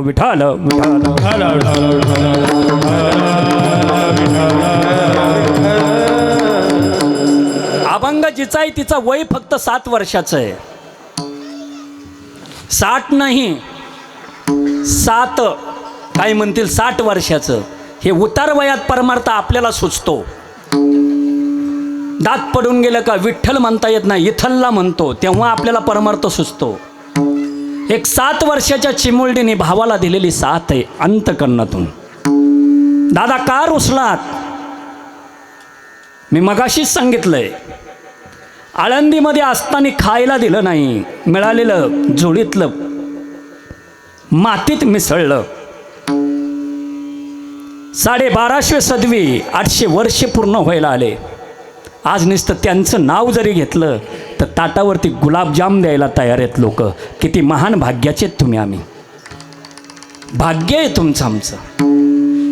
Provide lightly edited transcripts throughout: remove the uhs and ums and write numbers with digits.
विठाल विठाल अभंग जिचा आहे तिचा वय फक्त 7 वर्षाचं आहे. 60 नाही 7 काही म्हणतील 60 वर्षाचं. हे उतार वयात परमार्थ आपल्याला सुचतो. दात पडून गेलं का विठ्ठल म्हणता येत नाही, इथलला म्हणतो, तेव्हा आपल्याला परमार्थ सुचतो. एक 7 वर्षाच्या चिमुरडीने भावाला दिलेली साथ आहे अंतकरणातून. दादा का रुसलात? मी मगाशीच सांगितलंय, आळंदीमध्ये असताना खायला दिलं नाही, मिळालेलं जोडीतलं मातीत मिसळलं. 1250 सदवी 800 वर्षे पूर्ण व्हायला आले. आज नुसतं त्यांचं नाव जरी घेतलं तर ताटावरती गुलाबजाम द्यायला तयार आहेत लोक. किती महान भाग्याचे तुम्ही. आम्ही भाग्य आहे तुमचं आमचं.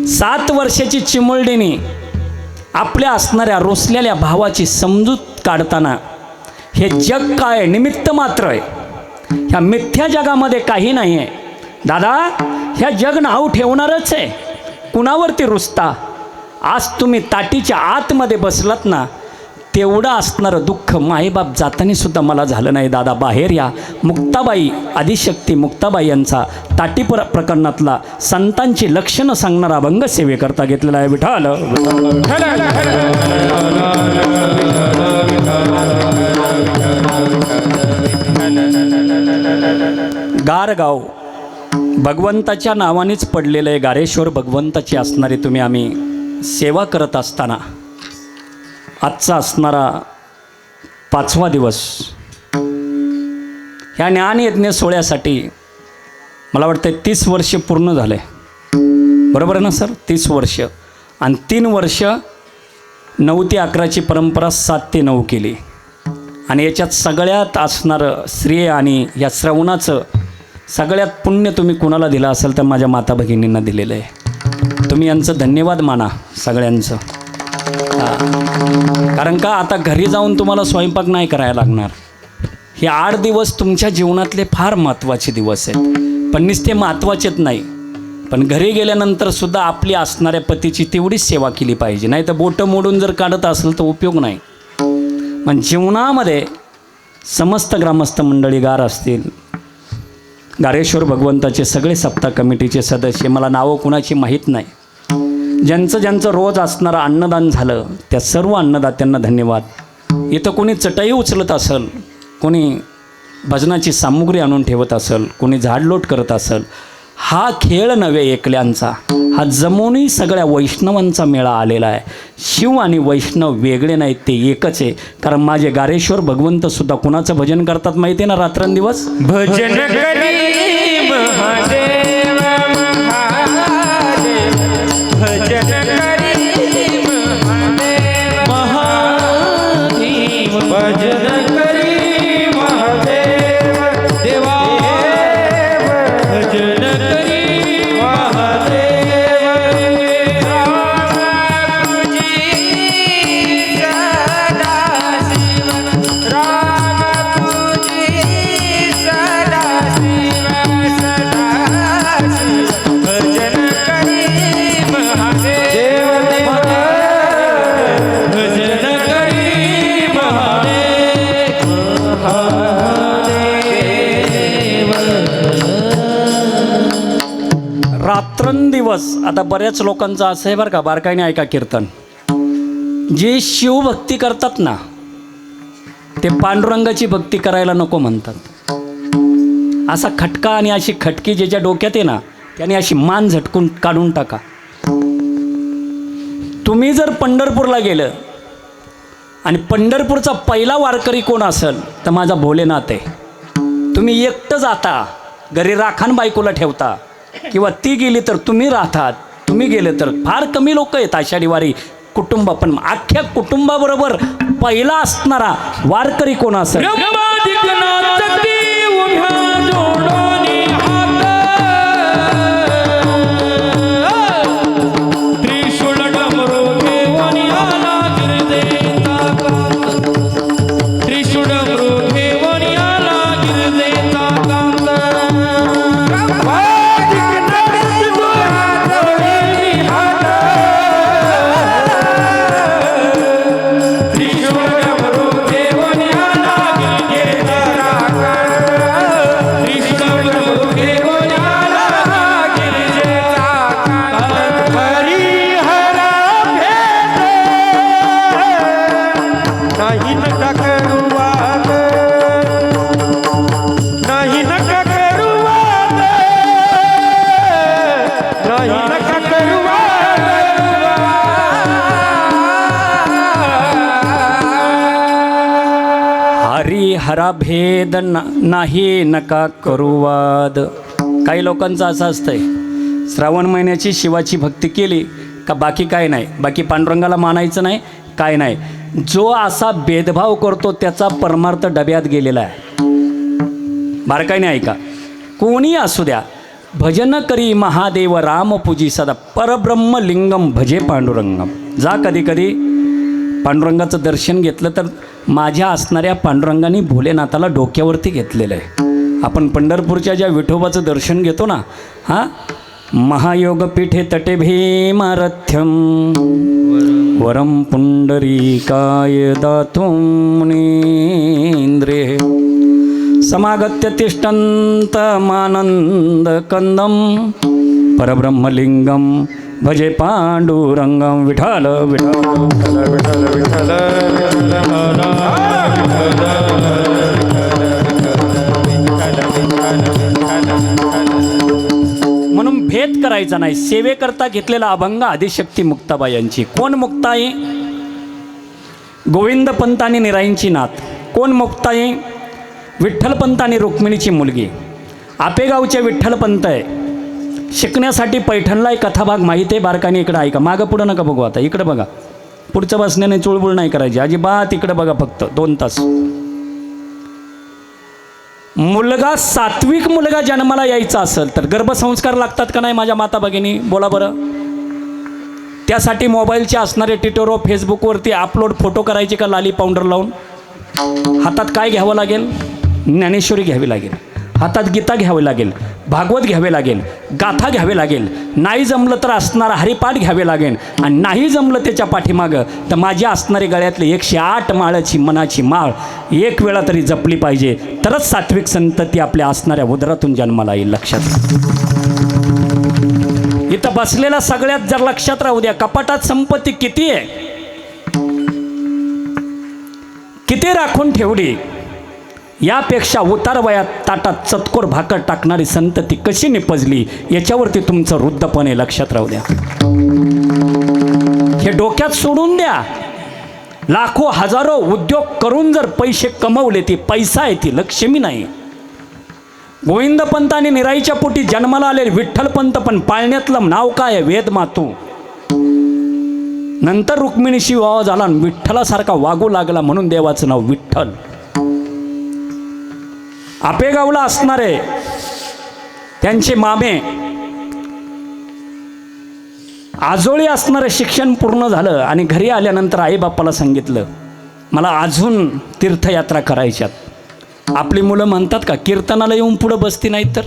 7 वर्षाची चिमुरडीने आपल्या असणाऱ्या रोसलेल्या भावाची समजूत काढताना हे जग काय निमित्त मात्र आहे. ह्या मिथ्या जगामध्ये काही नाही आहे दादा. ह्या जग नाव ठेवणारच आहे. कुणावरती रुसता? आज तुम्ही ताटीच्या आतमध्ये बसलात ना, तेवढं असणारं दुःख मायबाप जाताना सुद्धा मला झालं नाही. दादा बाहेर या. मुक्ताबाई आदिशक्ती मुक्ताबाई यांचा ताटी प्रकरणातला संतांची लक्षणं सांगणारा अभंग सेवेकरता घेतलेला आहे. विठाल गारगाव भगवंताच्या नावानेच पडलेलं आहे. गारेश्वर भगवंताची असणारी तुम्ही आम्ही सेवा करत असताना आजचा असणारा 5वा दिवस ह्या ज्ञानयज्ञ सोहळ्यासाठी मला वाटतं 30 वर्ष पूर्ण झाले. बरोबर आहे ना सर? 30 वर्ष. आणि 3 वर्ष 9 ते 11ची परंपरा 7 ते 9 केली. आणि याच्यात सगळ्यात असणारं श्रेय आणि या श्रवणाचं सगळ्यात पुण्य तुम्ही कुणाला दिलं असेल तर माझ्या माता भगिनींना दिलेलं आहे. तुम्ही यांचं धन्यवाद माना सगळ्यांचं. कारण का आता घरी जाऊन तुम्हाला स्वयंपाक नाही करायला लागणार. हे 8 दिवस तुमच्या जीवनातले फार महत्त्वाचे दिवस आहेत. पण नुसते महत्त्वाचेच नाही, पण घरी गेल्यानंतर सुद्धा आपली असणाऱ्या पतीची तेवढीच सेवा केली पाहिजे. नाही तर बोटं मोडून जर काढत असेल तर उपयोग नाही. पण जीवनामध्ये समस्त ग्रामस्थ मंडळी गार असतील, गारेश्वर भगवंताचे सगळे सप्ताह कमिटीचे सदस्य, मला नावं कुणाची माहीत नाही, ज्यांचं ज्यांचं रोज असणारं अन्नदान झालं त्या सर्व अन्नदात्यांना धन्यवाद. इथं कोणी चटई उचलत असेल, कोणी भजनाची सामुग्री आणून ठेवत असेल, कोणी झाडलोट करत असेल, हा खेळ नव्हे एकल्यांचा, हा जमूनही सगळ्या वैष्णवांचा मेळा आलेला आहे. शिव आणि वैष्णव वेगळे नाहीत, ते एकच आहे. कारण माझे गारेश्वर भगवंतसुद्धा कुणाचं भजन करतात माहिती आहे ना? रात्रंदिवस भजन करी महादेव महादेव, भजन करी महादेव महादेव, भजन करी महादेव देवा, भजन करी महादेव. राम तुझी सदा शिव, राम तुझी सदा शिव, सदा शिव, भजन करी महादेव देवा, भजन करी महादेव रात्रंदिवस. आता बऱ्याच लोकांचं असं आहे बरं का, बारकाईने ऐका कीर्तन. जे शिवभक्ती करतात ना ते पांडुरंगाची भक्ती करायला नको म्हणतात. असा खटका आणि अशी खटकी ज्याच्या डोक्यात आहे ना त्याने अशी मान झटकून काढून टाका. तुम्ही जर पंढरपूरला गेलं आणि पंढरपूरचा पहिला वारकरी कोण असेल तर माझा भोलेनाथ आहे. तुम्ही एकटं जाता, घरी राखण बायकोला ठेवता, किंवा ती गेली तर तुम्ही राहतात, तुम्ही गेले तर फार कमी लोक आहेत आषाढी वारी कुटुंब. पण अख्ख्या कुटुंबाबरोबर पहिला असणारा वारकरी कोण असेल? खरा भेद नाही नका करू वाद. काही लोकांचं असं असतंय, श्रावण महिन्याची शिवाची भक्ती केली का बाकी काय नाही, बाकी पांडुरंगाला मानायचं नाही, काय नाही. जो असा भेदभाव करतो त्याचा परमार्थ डब्यात गेलेला आहे. बारकाईने ऐका, कोणी असू द्या, भजन करी महादेव राम पूजी सदा परब्रह्म लिंगम भजे पांडुरंगम. जा कधी कधी पांडुरंगाचं दर्शन घेतलं तर माझ्या असणाऱ्या पांडुरंगाने भोलेनाथाला डोक्यावरती घेतलेलं आहे. आपण पंढरपूरच्या ज्या विठोबाचं दर्शन घेतो ना, हां, महायोगपीठे तटे भीमारथ्यम वरम पुंडरीकाय दातुं मुनींद्रे समागत्य तिष्ठन्तमानंद कंदम परब्रह्मलिंगम भजे पांडुरंगम. विठ्ठल विठ्ठल विठ्ठल विठ्ठल म्हणून भेद करायचा नाही. सेवेकरता घेतलेला अभंग आदिशक्ती मुक्ताबाई यांची. कोण मुक्ताई? गोविंद पंत आणि निराईंची नात. कोण मुक्ताई? विठ्ठलपंत आणि रुक्मिणीची मुलगी. आपेगावचे विठ्ठलपंत आहे. शिकण्यासाठी पैठणला एक कथाभाग माहिती आहे. बारकाने इकडं ऐका, मागं पुढं नका बघू, आता इकडं बघा. पुढचं बसण्याने चुळबुळ नाही करायची अजिबात. इकडं बघा फक्त 2 तास. मुलगा सात्विक मुलगा जन्माला यायचा असेल तर गर्भसंस्कार लागतात का नाही माझ्या माता भगिनी? बोला बरं. त्यासाठी मोबाईलचे असणारे ट्विटरवर फेसबुकवरती अपलोड फोटो करायचे का लाली पावडर लावून? हातात काय घ्यावं लागेल? ज्ञानेश्वरी घ्यावी लागेल, हातात गीता घ्यावी लागेल, भागवत घ्यावे लागेल, गाथा घ्यावे लागेल. नाही जमलं तर असणारा हरिपाठ घ्यावे लागेल. आणि नाही जमलं त्याच्या पाठीमागं तर माझी असणारी गळ्यातली 108 माळाची मनाची माळ एक वेळा तरी जपली पाहिजे. तरच सात्विक संतती आपल्या असणाऱ्या उदरातून जन्माला येईल. लक्षात. इथं बसलेला सगळ्यात जर लक्षात राहू द्या, कपाटात संपत्ती किती आहे, किती राखून ठेवली, यापेक्षा उतार वयात ताटात चतकोर भाकर टाकणारी संतती कशी निपजली याच्यावरती तुमचं वृद्धपण आहे. लक्षात राहू द्या. हे डोक्यात सोडून द्या. लाखो हजारो उद्योग करून जर पैसे कमवले ती पैसा आहे, ती लक्ष्मी नाही. गोविंदपंत आणि निराईच्या पोटी जन्माला आले विठ्ठलपंत, पण पाळण्यातलं नाव काय आहे? वेदमातू. नंतर रुक्मिणीशी विवाह झाला आणि विठ्ठलासारखा वागू लागला म्हणून देवाचं नाव विठ्ठल. आपेगावला असणारे त्यांचे मामे आजोळी असणारे शिक्षण पूर्ण झालं आणि घरी आल्यानंतर आईबापाला सांगितलं मला अजून तीर्थयात्रा करायच्यात. आपली मुलं म्हणतात का कीर्तनाला येऊन पुढं बसती नाहीत तर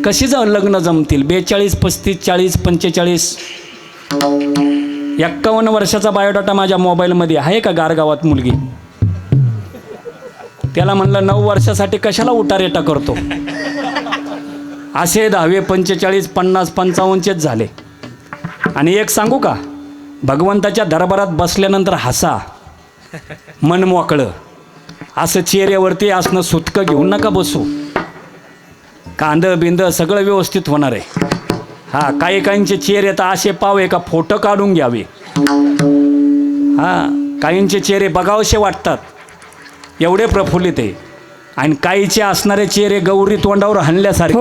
कशी जाऊन लग्न जमतील? 42, 35, 40, 45, 51 वर्षाचा बायोडाटा माझ्या मोबाईलमध्ये आहे का? गारगावात मुलगी. त्याला म्हणलं 9 वर्षासाठी कशाला उटारेटा करतो? असे 10, 45, 50, 55चेच झाले. आणि एक सांगू का, भगवंताच्या दरबारात बसल्यानंतर हसा, मन मोकळं. असं चेहऱ्यावरती असणं सुतकं घेऊन नका बसू. कांदं बिंद सगळं व्यवस्थित होणार आहे. हा, काही काहींचे चेहरे तर असे पावे का फोटो काढून घ्यावे. हां, काहींचे चेहरे बघावसे वाटतात एवढे प्रफुल्लित आहे. आणि काहीचे असणारे चेहरे गौरी तोंडावर हणल्यासारखे.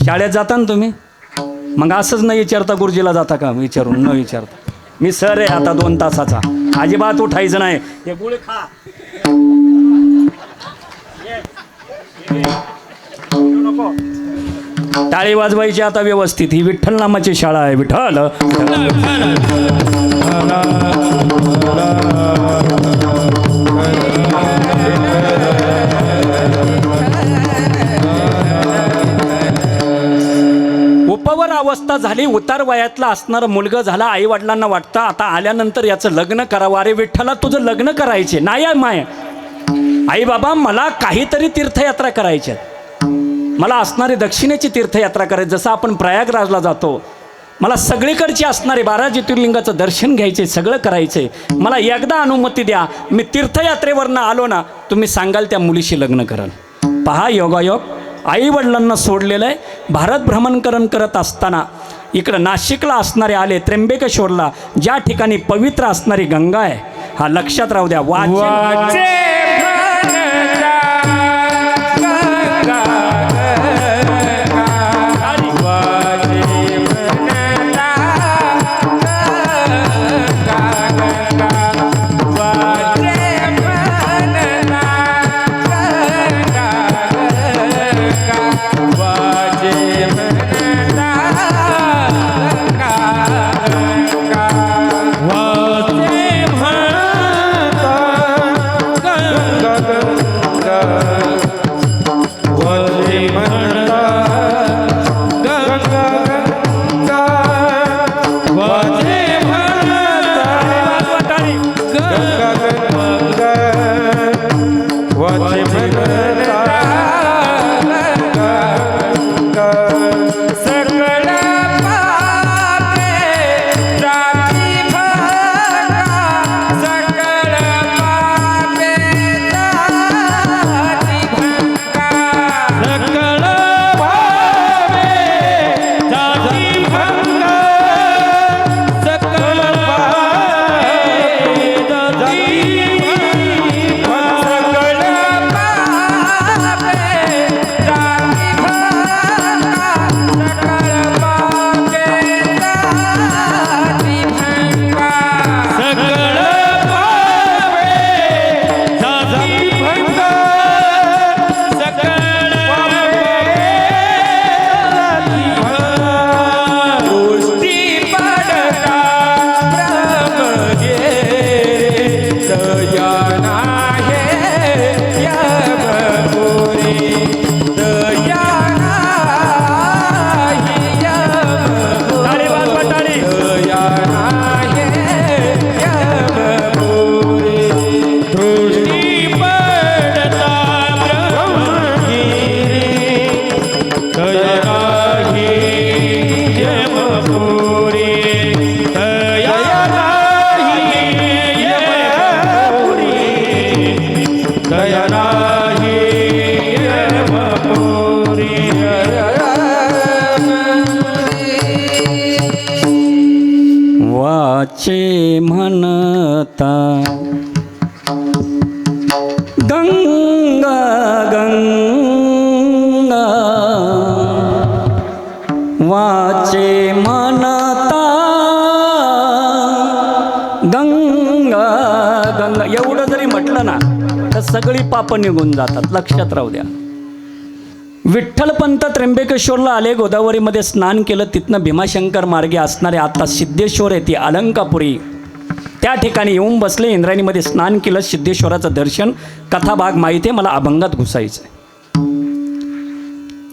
शाळेत जाता ना तुम्ही, मग असंच न विचारता गुरुजीला जाता का? विचारून न विचारता मी सर आहे आता 2 तासाचा, अजिबात उठायचं नाही. हे गुळे खा. नको टाळी वाजवायची आता व्यवस्थित. ही विठ्ठल नामाची शाळा आहे. विठ्ठल किशोर अवस्था झाली, उतार वयातला असणारा मुलगा झाला, आई वडिलांना वाटतं आता आल्यानंतर याचं लग्न करावं. अरे विठ्ठला, तुझं लग्न करायचे नाही माय. आई बाबा, मला काहीतरी तीर्थयात्रा करायची, मला असणारी दक्षिणेची तीर्थयात्रा करायची. जसं आपण प्रयागराजला जातो, मला सगळीकडची असणारे 12 ज्योतिर्लिंगाचं दर्शन घ्यायचे, सगळं करायचे. मला एकदा अनुमती द्या, मी तीर्थयात्रेवरनं आलो ना, तुम्ही सांगाल त्या मुलीशी लग्न कराल. पहा योगायोग, आई वडिलांना सोडलेलं आहे. भारत भ्रमणकरण करत असताना इकडं नाशिकला असणारे आले, त्र्यंबकेश्वरला, ज्या ठिकाणी पवित्र असणारी गंगा आहे. हा लक्षात राहू द्या. वाचे म्हणता गंगा गंगा वाचे म्हणता गंगा गंगा. एवढं जरी म्हटलं ना तर सगळी पापं निघून जातात. लक्षात राहू द्या. विठ्ठलपंत त्र्यंबकेश्वरला आले, गोदावरीमध्ये स्नान केलं, तिथनं भीमाशंकर मार्गे असणारे आता सिद्धेश्वर आहे ती अलंकापुरी, त्या ठिकाणी येऊन बसले. इंद्रायणीमध्ये स्नान केलं, सिद्धेश्वराचं दर्शन. कथाभाग माहिती आहे, मला अभंगात घुसायचं आहे.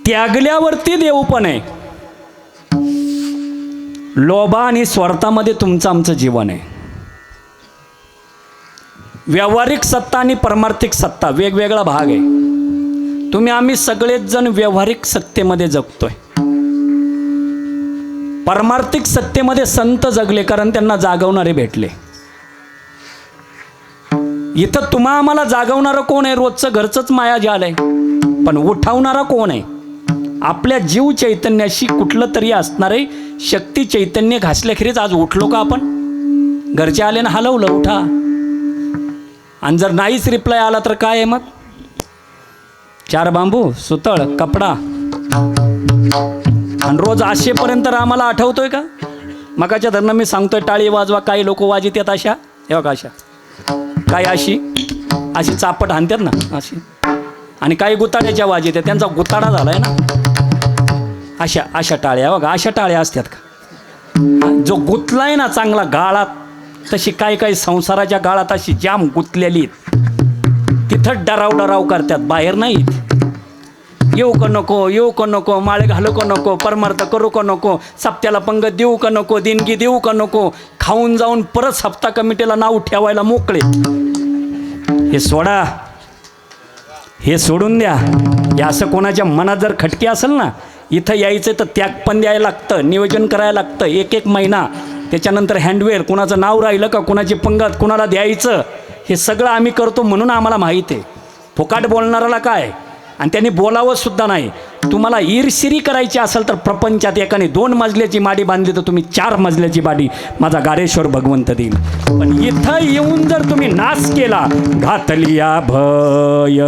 त्यागल्यावरती देव पण आहे. लोभा आणि स्वार्थामध्ये तुमचं आमचं जीवन आहे. व्यावहारिक सत्ता आणि परमार्थिक सत्ता वेगवेगळा भाग आहे. तुम्ही आम्ही सगळेच जण व्यावहारिक सत्तेमध्ये जगतोय. परमार्थिक सत्तेमध्ये संत जगले, कारण त्यांना जागवणारे भेटले. इथं तुम्हा आम्हाला जागवणारं कोण आहे? रोजचं घरचंच मायाजाल आहे. पण उठावणारा कोण आहे? आपल्या जीव चैतन्याशी कुठलं तरी असणारे शक्ती चैतन्य घासल्याखेरीज आज उठलो का आपण? घरचे आले ना हलवलं, उठा. आणि जर नाहीच रिप्लाय आला तर काय आहे मग? 4 बांबू, सुतळ, कपडा. आणि रोज आशेपर्यंत आम्हाला आठवतोय का? मगाच्या धरणं मी सांगतोय टाळी वाजवा, काही लोक वाजित आहेत अशा, हे बघा अशा, काही अशी अशी चापट हाणतात ना अशी, आणि काही गुताड्याच्या वाजित आहेत, त्यांचा गुताडा झालाय ना. अशा अशा टाळ्या बघा, अशा टाळ्या असतात का? जो गुतलाय ना चांगला गाळात, तशी काही काही संसाराच्या गाळात अशी जाम गुतलेली, तिथं डराव डराव करतात, बाहेर नाही. येऊ का नको माळे घालू का नको परमार्थ करू का नको सप्त्याला पंगत देऊ का नको देणगी देऊ का नको खाऊन जाऊन परत सप्ताह कमिटीला नाव ठेवायला मोकळे. हे सोडा, हे सोडून द्या. हे असं कोणाच्या मनात जर खटके असेल ना, इथं यायचं तर त्याग पण द्यायला लागतं, नियोजन करायला लागतं. एक महिना त्याच्यानंतर हँडवेअर, कुणाचं नाव राहिलं का कुणाची पंगत कुणाला द्यायचं, हे सगळं आम्ही करतो म्हणून आम्हाला माहीत आहे. फुकाट बोलणाराला काय, आणि त्यांनी बोलावं सुद्धा नाही. तुम्हाला ईर्षिरी करायची असेल तर प्रपंचात एकाने 2 मजल्याची माडी बांधली तर तुम्ही 4 मजल्याची माडी माझा गारेश्वर भगवंत देईल. पण इथं येऊन जर तुम्ही नाश केला, घातली या भय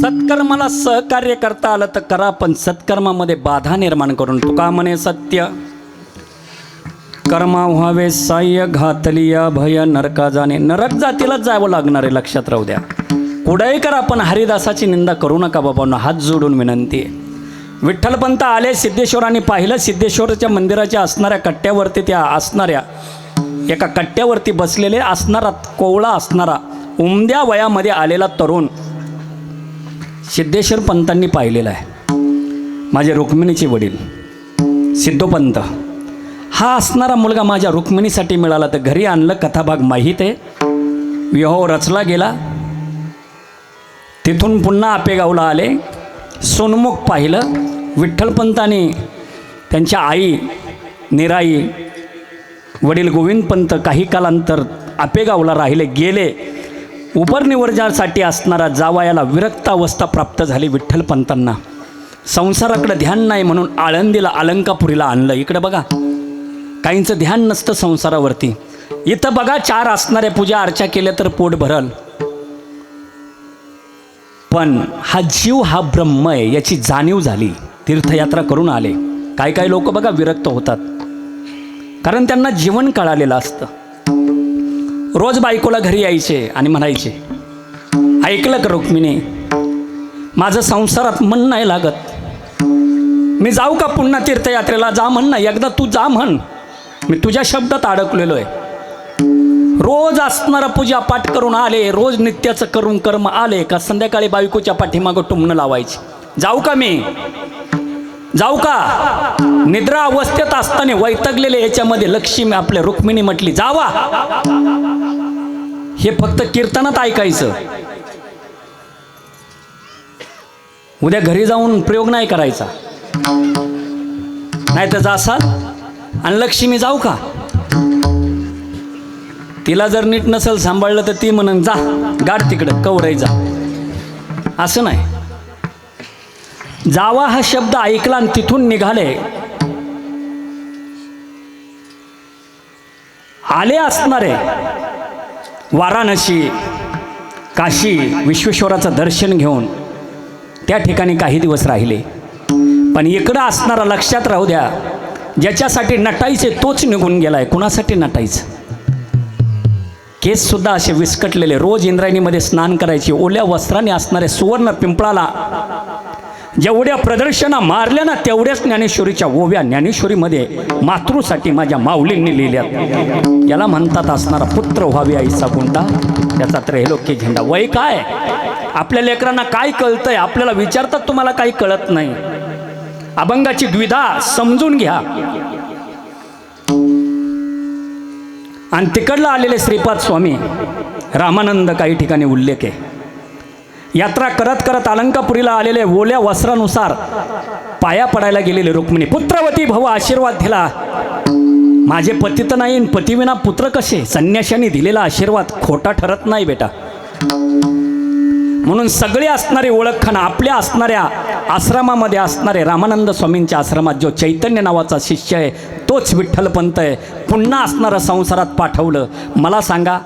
सत्कर्माला सहकार्य करता आलं तर करा, पण सत्कर्मामध्ये बाधा निर्माण करून. तुका म्हणे सत्य कर्मा व्हावे साह्य, घातली या भय नरका जाणे. नरक जातीलाच जावं लागणार आहे, लक्षात राहू द्या. कुठेही करा पण हरिदासाची निंदा करू नका बाबांनो, हात जोडून विनंती आहे. विठ्ठलपंत आले सिद्धेश्वरांनी पाहिलं, सिद्धेश्वराच्या मंदिराच्या असणाऱ्या कट्ट्यावरती, त्या असणाऱ्या एका कट्ट्यावरती बसलेले असणारा कोवळा असणारा उमद्या वयामध्ये आलेला तरुण सिद्धेश्वर पंतांनी पाहिलेला आहे. माझे रुक्मिणीचे वडील सिद्धोपंत, हा असणारा मुलगा माझ्या रुक्मिणीसाठी मिळाला. तर घरी आणलं, कथाभाग माहीत आहे. विवाह रचला गेला. तिथून पुन्हा आपेगावला आले, सोनमुख पाहिलं. विठ्ठलपंतांनी त्यांच्या आई निराई, वडील गोविंदपंत काही कालांतर आपेगावला राहिले गेले. उपरनिवर्जासाठी असणारा जावयाला विरक्त अवस्था प्राप्त झाली. विठ्ठलपंतांना संसाराकडे ध्यान नाही म्हणून आळंदीला अलंकापुरीला आणलं. इकडे बघा, काहींचं ध्यान नसतं संसारावरती. इथं बघा 4 असणाऱ्या पूजा अर्चा केल्या तर पोट भरल, पण हा जीव हा ब्रह्म आहे याची जाणीव झाली. तीर्थयात्रा करून आले. काही लोक बघा विरक्त होतात, कारण त्यांना जीवन कळालेलं असतं. रोज बायकोला घरी यायचे आणि म्हणायचे, ऐकलं का रुक्मिणी, माझं संसारात मन नाही लागत, मी जाऊ का पुन्हा तीर्थयात्रेला? जा म्हण ना, एकदा तू जा म्हण, मी तुझ्या शब्दात अडकलेलो आहे. रोज असणारा पूजा पाठ करून आले, रोज नित्याचं करून कर्म आले का संध्याकाळी बायकोच्या पाठीमागं टुमणं लावायचे. जाऊ का मी, जाऊ का? निद्रा अवस्थेत असताना वैतागलेले याच्यामध्ये लक्ष्मी आपल्या रुक्मिणी म्हटली, जावा. हे फक्त कीर्तनात ऐकायचं, उद्या घरी जाऊन प्रयोग नाही करायचा. नाही तर जासाल आणि लक्ष्मी जाऊ का, तिला जर नीट नसेल सांभाळलं तर ती म्हणून जा गाड तिकडं कवराई जा. असं नाही. जावा हा शब्द ऐकला आणि तिथून निघाले. आले असणारे वाराणसी, काशी, विश्वेश्वराचं दर्शन घेऊन त्या ठिकाणी काही दिवस राहिले. पण इकडं असणारा लक्षात राहू द्या, ज्याच्यासाठी नटायचे तोच निघून गेलाय. कुणासाठी नटायचं? केस सुद्धा असे विस्कटलेले, रोज इंद्रायणीमध्ये स्नान करायचे, ओल्या वस्त्राने असणारे सुवर्ण पिंपळाला जेवढ्या प्रदर्शना मारल्या ना तेवढ्याच ज्ञानेश्वरीच्या ओव्या ज्ञानेश्वरीमध्ये मातृसाठी माझ्या माऊलींनी लिहिल्यात. याला म्हणतात असणारा पुत्र व्हावी आईचा गुंडा, त्याचा त्रैलोक्य झेंडा. वय काय, आपल्या लेकरांना काय कळतंय? आपल्याला विचारतात, तुम्हाला काही कळत नाही. अभंगाची द्विधा समजून घ्या. आणि तिकडला आलेले श्रीपाद स्वामी रामानंद काही ठिकाणी उल्लेख आहे. यात्रा करत करत अलंकापुरीला आलेले ओल्या वस्त्रानुसार पाया पडायला गेलेले रुक्मिणी, पुत्रवती भव आशीर्वाद दिला. माझे पती तर नाही, पतीविना पुत्र कसे? संन्याशांनी दिलेला आशीर्वाद खोटा ठरत नाही बेटा. म्हणून सगळे असणारे ओळखखाना आपल्या असणाऱ्या आश्रमामध्ये असणारे रामानंद स्वामींच्या आश्रमात जो चैतन्य नावाचा शिष्य आहे तोच विठ्ठलपंत आहे. पुन्हा असणारं संसारात पाठवलं. मला सांगा,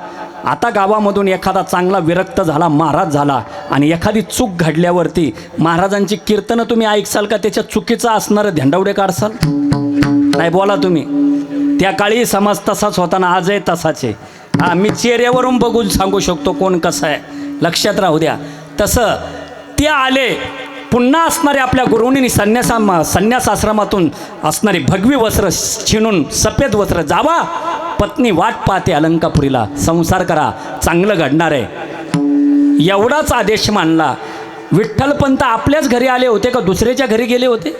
आता गावामधून एखादा चांगला विरक्त झाला, महाराज झाला आणि एखादी चूक घडल्यावरती महाराजांची कीर्तनं तुम्ही ऐकसाल का? त्याच्या चुकीचं असणारं धेंडावडे काढसाल? नाही, बोला तुम्ही. त्या काळी समाज तसाच होता ना, आजही तसाच आहे. हां, मी चेहऱ्यावरून बघून सांगू शकतो कोण कसं आहे, लक्षात राहू द्या. तसं ते आले. पुन्हा असणारे आपल्या गुरुंनी संन्यास आश्रमातून असणारे भगवी वस्त्र छिनून सफेद वस्त्र, जावा पत्नी वाट पाहते अलंकापुरीला, संसार करा, चांगलं घडणार आहे, एवढाच आदेश मानला. विठ्ठलपंत आपल्याच घरी आले होते का दुसऱ्याच्या घरी गेले होते?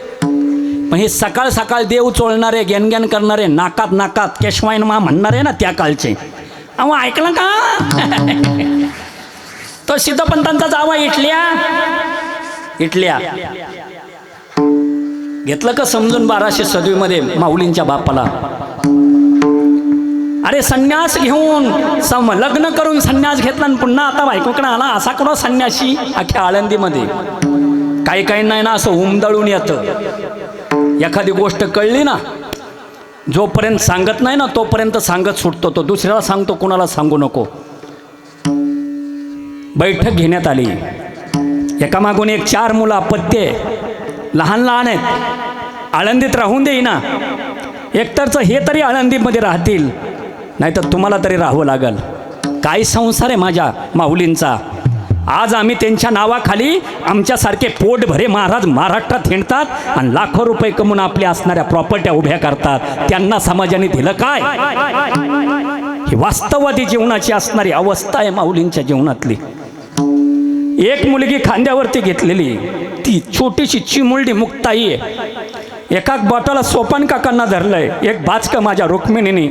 पण हे सकाळ सकाळ देव चोळणारे, ज्ञान करणारे, नाकात नाकात केशवायन मा म्हणणारे ना त्या काळचे, अहो ऐकलं का? तो सिद्धपंतांचा जावा इटल्या घेतलं का समजून 1227 मध्ये माऊलींच्या बापाला. अरे संन्यास घेऊन लग्न करून संन्यास घेतला आणि पुन्हा आता बायकोकडे आला, असा कोणा संन्यासी अख्ख्या आळंदीमध्ये? काही काही नाही ना असं उमदळून येतं. एखादी गोष्ट कळली ना, जोपर्यंत सांगत नाही ना तोपर्यंत सांगत सुटतो. तो दुसऱ्याला सांगतो, कोणाला सांगू नको. बैठक घेण्यात आली. एकामागून एक 4 मुलं अपत्य, लहान लहान आहेत, आळंदीत राहून देईना. एकतरचं हे तरी आळंदीमध्ये राहतील, नाहीतर तुम्हाला तरी राहावं लागल. काय संसार आहे माझ्या माऊलींचा. आज आम्ही त्यांच्या नावाखाली आमच्यासारखे पोट भरे महाराज महाराष्ट्रात हिंडतात आणि लाखो रुपये कमवून आपल्या असणाऱ्या प्रॉपर्ट्या उभ्या करतात. त्यांना समाजाने दिलं काय? ही वास्तववादी जीवनाची असणारी अवस्था आहे माऊलींच्या जीवनातली. एक मुलगी खांद्यावरती घेतलेली, ती छोटीशी चिमुरडी मुक्ताई आहे. एका बोटाला सोपान काकांना धरलंय, एक बाचकं माझ्या रुक्मिणीने.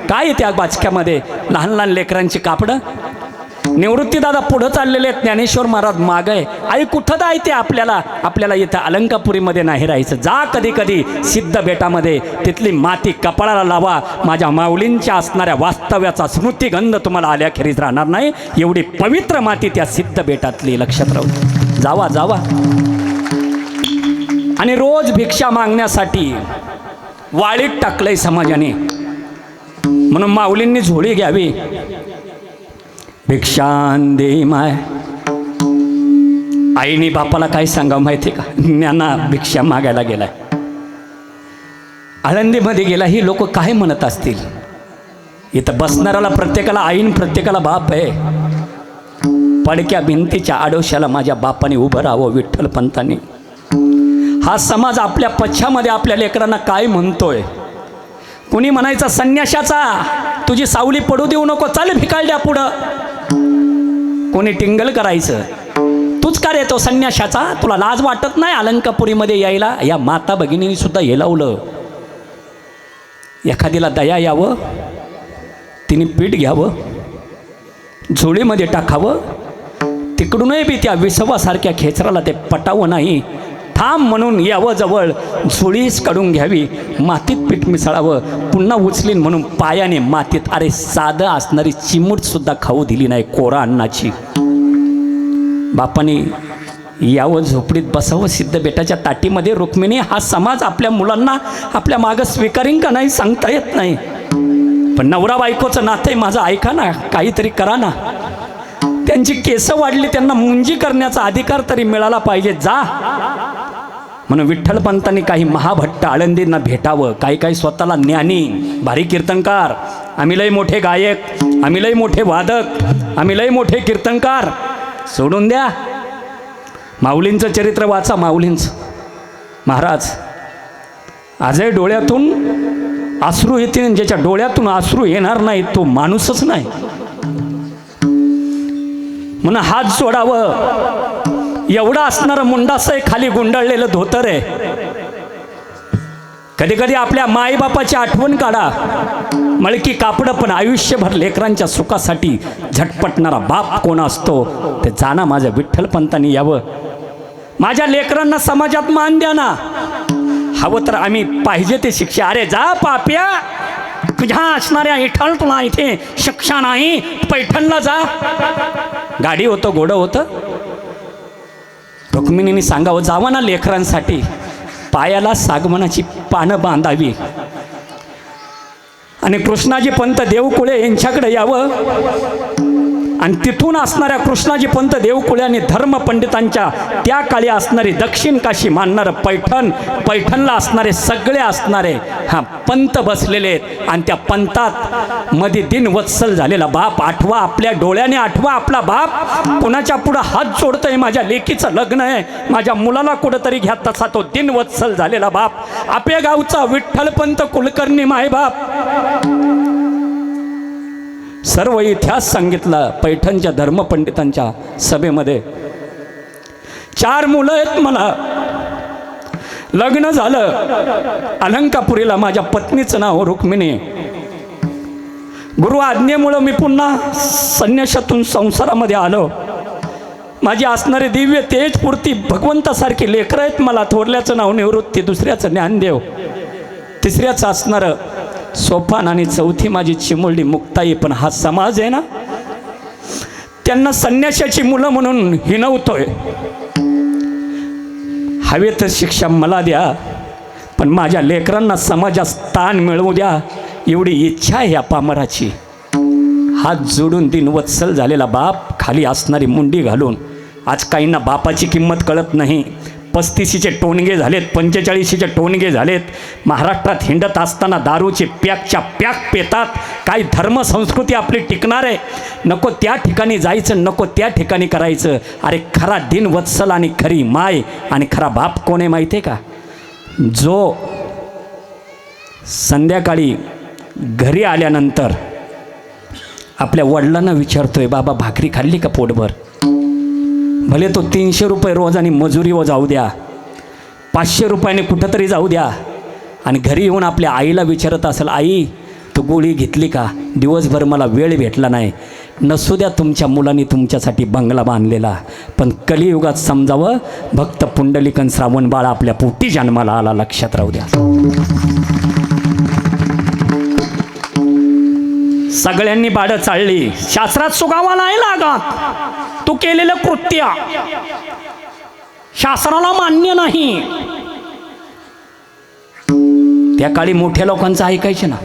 काय त्या बाचक्यामध्ये? लहान लहान लेकरांची कापडं. निवृत्तीदादा पुढं चाललेले आहेत, ज्ञानेश्वर महाराज माग आहे. आई कुठं जायते आपल्याला इथं अलंकापुरीमध्ये नाही राहायचं. जा कधी कधी सिद्ध बेटामध्ये, तिथली माती कपाळाला लावा. माझ्या माऊलींच्या असणाऱ्या वास्तव्याचा स्मृतिगंध तुम्हाला आल्याखेरीज राहणार नाही. एवढी पवित्र माती त्या सिद्ध बेटातली, लक्षात राहू. जावा. आणि रोज भिक्षा मागण्यासाठी वाळीत टाकलंय समाजाने. म्हणून माऊलींनी झोळी घ्यावी. भिक्षान दे माय. आईने बापाला काय सांगावं माहिती का? ज्ञाना भिक्षा मागायला गेलाय, आळंदीमध्ये गेला. ही लोक काय म्हणत असतील? इथं बसणाऱ्याला प्रत्येकाला आईन, प्रत्येकाला बाप आहे. पडक्या भिंतीच्या आडोशाला माझ्या बापाने उभं राहावं, विठ्ठलपंतांनी. हा समाज आपल्या पछ्यामध्ये आपल्या लेकरांना काय म्हणतोय? कुणी म्हणायचं संन्याशाचा, तुझी सावली पडू देऊ नको, चाल भिकाळड्या पुढं. कोणी टिंगल करायचं, तूच का रे तो संन्याशाचा, तुला लाज वाटत नाही अलंकापुरीमध्ये यायला? या माता भगिनींनी सुद्धा हे लावलं. एखादीला दया यावं, तिने पीठ घ्यावं, झोळीमध्ये टाकावं, तिकडूनही बी त्या विसवासारख्या खेचराला ते पटावं नाही. थांब म्हणून यावं जवळ, झोळीच काढून घ्यावी, मातीत पीठ मिसळावं, पुन्हा उचलीन म्हणून पायाने मातीत. अरे साधं असणारी चिमूटसुद्धा खाऊ दिली नाही कोरा अन्नाची. बापाने यावं, झोपडीत बसावं सिद्ध बेटाच्या ताटीमध्ये. रुक्मिणी, हा समाज आपल्या मुलांना आपल्या मागं स्वीकारीन का नाही सांगता येत नाही. पण नवरा बायकोचं नातं आहे माझं, ऐका ना, काहीतरी करा ना. त्यांची केसं वाढली, त्यांना मुंजी करण्याचा अधिकार तरी मिळाला पाहिजे. जा. म्हणून विठ्ठलपंतांनी काही महाभट्ट आळंदींना भेटावं. काही स्वतःला ज्ञानी, भारी कीर्तनकार, आम्ही लय मोठे गायक, आम्ही लय मोठे वादक, आम्ही लय मोठे कीर्तनकार. सोडून द्या. माऊलींचं चरित्र वाचा. माऊलींचं महाराज आजही डोळ्यातून अश्रू येते. ज्याच्या डोळ्यातून अश्रू येणार नाही तो माणूसच नाही. म्हणून हात जोडावं. एवढं असणारं मुंडासं आहे, खाली गुंडाळलेलं धोतर आहे. कधी कधी आपल्या माईबापाची आठवण काढा. मळकी कापडं, पण आयुष्यभर लेकरांच्या सुखासाठी झटपटणारा बाप कोण असतो ते जाणा. माझ्या विठ्ठलपंतांनी यावं. माझ्या लेकरांना समाजात मान द्या ना. हवं तर आम्ही पाहिजे ते शिक्षा. अरे जा पाप्या, तुझ्या असणाऱ्या इठल तुला इथे शिक्षा नाही, पैठणला जा. गाडी होतं, घोडं होतं, रुक्मिणीने सांगावं, जावं ना लेकरांसाठी पायाला सागमनाची पानं बांधावी आणि कृष्णाजी पंत देवकुळे यांच्याकडे यावं आणि तिथून असणाऱ्या कृष्णाजी पंत देवकुळे धर्मपंडितांच्या त्या काळी असणारी दक्षिण काशी मानणारं पैठणला असणारे सगळे असणारे पंत बसलेले आहेत आणि त्या पंतात मध्ये दिनवत्सल झालेला बाप आठवा, आपल्या डोळ्याने आठवा आपला बाप कुणाच्या पुढं हात जोडतोय, माझ्या लेकीचं लग्न आहे, माझ्या मुलाला कुठंतरी घ्या, तसा तो दिनवत्सल झालेला बाप आपल्या गावचा विठ्ठलपंत कुलकर्णी मायबाप सर्व इतिहास सांगितला पैठणच्या धर्मपंडितांच्या सभेमध्ये. 4 मुलं आहेत मला, लग्न झालं अलंकापुरीला, माझ्या पत्नीचं नाव रुक्मिणी. गुरु आज्ञेमुळं मी पुन्हा संन्यासातून संसारामध्ये आलो. माझी असणारे दिव्य तेजपूर्ती भगवंतासारखी लेकरं आहेत मला. थोरल्याचं नाव निवृत्ती, दुसऱ्याचं ज्ञानदेव, तिसऱ्याचं असणारं सोपान आणि चौथी माझी चिमुरडी मुक्ताई. पण हा समाज आहे ना, त्यांना संन्याशाची मुलं म्हणून हिणवतोय. हवे तर शिक्षा मला द्या, पण माझ्या लेकरांना समाजात स्थान मिळवू द्या, एवढी इच्छा आहे या पामराची. हात जोडून दिनवत्सल झालेला बाप खाली असणारी मुंडी घालून, आज काहींना बापाची किंमत कळत नाही. 35चे टोणगे झालेत, 45चे टोणगे झालेत. महाराष्ट्रात हिंडत असताना दारूचे पॅकच्या पॅक पेतात. काय धर्म संस्कृती आपली टिकणार आहे? नको त्या ठिकाणी जायचं, नको त्या ठिकाणी करायचं. अरे खरा दिनवत्सल आणि खरी माय आणि खरा बाप कोण आहे माहिती आहे का? जो संध्याकाळी घरी आल्यानंतर आपल्या वडिलांना विचारतोय, बाबा भाकरी खाल्ली का पोटभर? भले तो 300 रुपये रोज आणि मजुरीवर जाऊ द्या, 500 रुपयाने कुठंतरी जाऊ द्या, आणि घरी येऊन आपल्या आईला विचारत असेल, आई तू गोळी घेतली का? दिवसभर मला वेळ भेटला नाही. नसू द्या तुमच्या मुलांनी तुमच्यासाठी बंगला बांधलेला, पण कलियुगात समजावं, भक्त पुंडलिकन श्रावण बाळ आपल्या पोटी जन्माला आला, लक्षात राहू द्या. सगळ्यांनी बाडं चालली, शास्त्रात सुगावा नाही लागत. तू केलेलं कृत्य शास्त्राला मान्य नाही. त्या काळी मोठ्या लोकांचं ऐकायचे ना.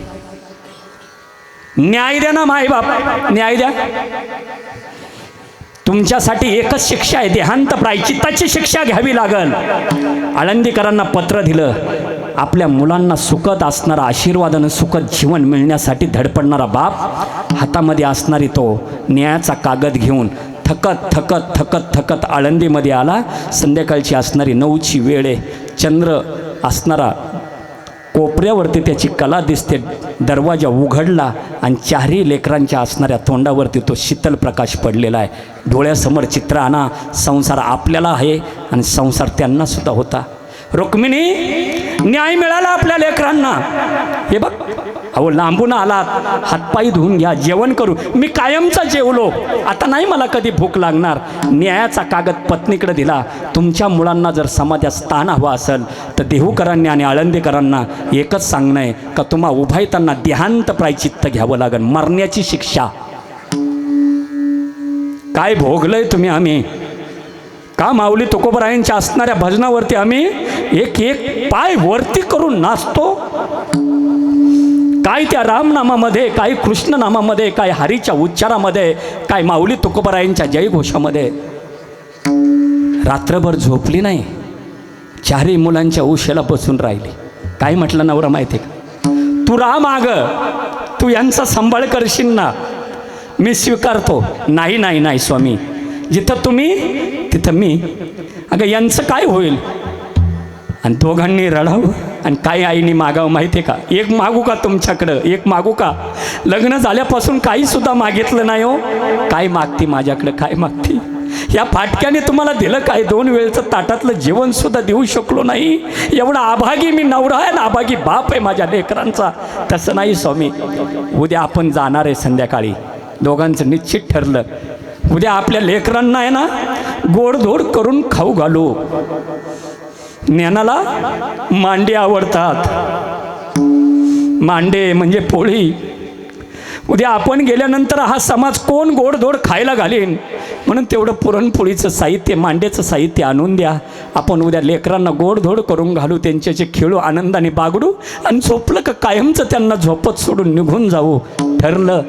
न्याय द्या ना मायबाप, न्याय द्या. तुमच्यासाठी एकच शिक्षा आहे, देहांत प्रायश्चित्ताची शिक्षा घ्यावी लागल. आळंदीकरांना पत्र दिलं, आपल्या मुलांना सुखद असणारा आशीर्वादानं सुखद जीवन मिळण्यासाठी धडपडणारा बाप हातामध्ये असणारी तो न्यायाचा कागद घेऊन थकत आळंदीमध्ये आला. संध्याकाळची असणारी 9ची वेळ आहे, चंद्र असणारा कोपऱ्यावरती त्याची कला दिसते. दरवाजा उघडला आणि 4ही लेकरांच्या असणाऱ्या तोंडावरती तो शीतल प्रकाश पडलेला आहे. डोळ्यासमोर चित्र आणा, संसार आपल्याला आहे आणि संसार त्यांना सुद्धा होता. रुक्मिणी, न्याय मिळाला आपल्या लेकरांना. हे बघ, अहो लांबून आलात, हातपायी धुवून घ्या, जेवण करू. मी कायमचा जेवलो, आता नाही मला कधी भूक लागणार. न्यायाचा कागद पत्नीकडे दिला. तुमच्या मुलांना जर समाजात स्थान हवं असेल तर देहूकरांनी आणि आळंदीकरांना एकच सांगणं आहे का तुम्हा उभा येताना देहांत प्रायश्चित्त घ्यावं लागेल, मरण्याची शिक्षा. काय भोगलंय तुम्ही आम्ही? का माऊली तुकोबरायांच्या असणाऱ्या भजनावरती आम्ही एक पाय वरती करून नाचतो? काय त्या रामनामामध्ये, काय कृष्ण नामामध्ये, काय हरीच्या उच्चारामध्ये, काय माऊली तुकोबरायांच्या जयघोषामध्ये. रात्रभर झोपली नाही, 4ही मुलांच्या उशेला बसून राहिली. काय म्हटलं नवरा माहिती का? तू राहा माग, तू यांचा सांभाळ करशील ना, मी स्वीकारतो. नाही नाही नाही स्वामी, जिथं तुम्ही तिथं मी. अगं यांचं काय होईल? आणि दोघांनी रडावं आणि काय आईने मागावं माहिती आहे का? एक मागू का तुमच्याकडं? एक मागू का? लग्न झाल्यापासून काही सुद्धा मागितलं नाही हो. काय मागती माझ्याकडं? काय मागती? या फाटक्याने तुम्हाला दिलं काय? 2 वेळचं ताटातलं जेवण सुद्धा देऊ शकलो नाही. एवढा आभागी मी नवरा आहे ना, आभागी बाप आहे माझ्या लेकरांचा. तसं नाही स्वामी, उद्या आपण जाणार आहे संध्याकाळी. दोघांचं निश्चित ठरलं, उद्या आपल्या लेकरांना आहे ना गोडधोड करून खाऊ घालू. ज्ञानाला मांडे आवडतात, मांडे म्हणजे पोळी. उद्या आपण गेल्यानंतर हा समाज कोण गोडधोड खायला घालीन? म्हणून तेवढं पुरणपोळीचं साहित्य, मांड्याचं साहित्य आणून द्या. आपण उद्या लेकरांना गोडधोड करून घालू, त्यांच्याचे खेळू, आनंदाने बागडू आणि झोपलं का कायमचं त्यांना झोपत सोडून निघून जाऊ. ठरलं.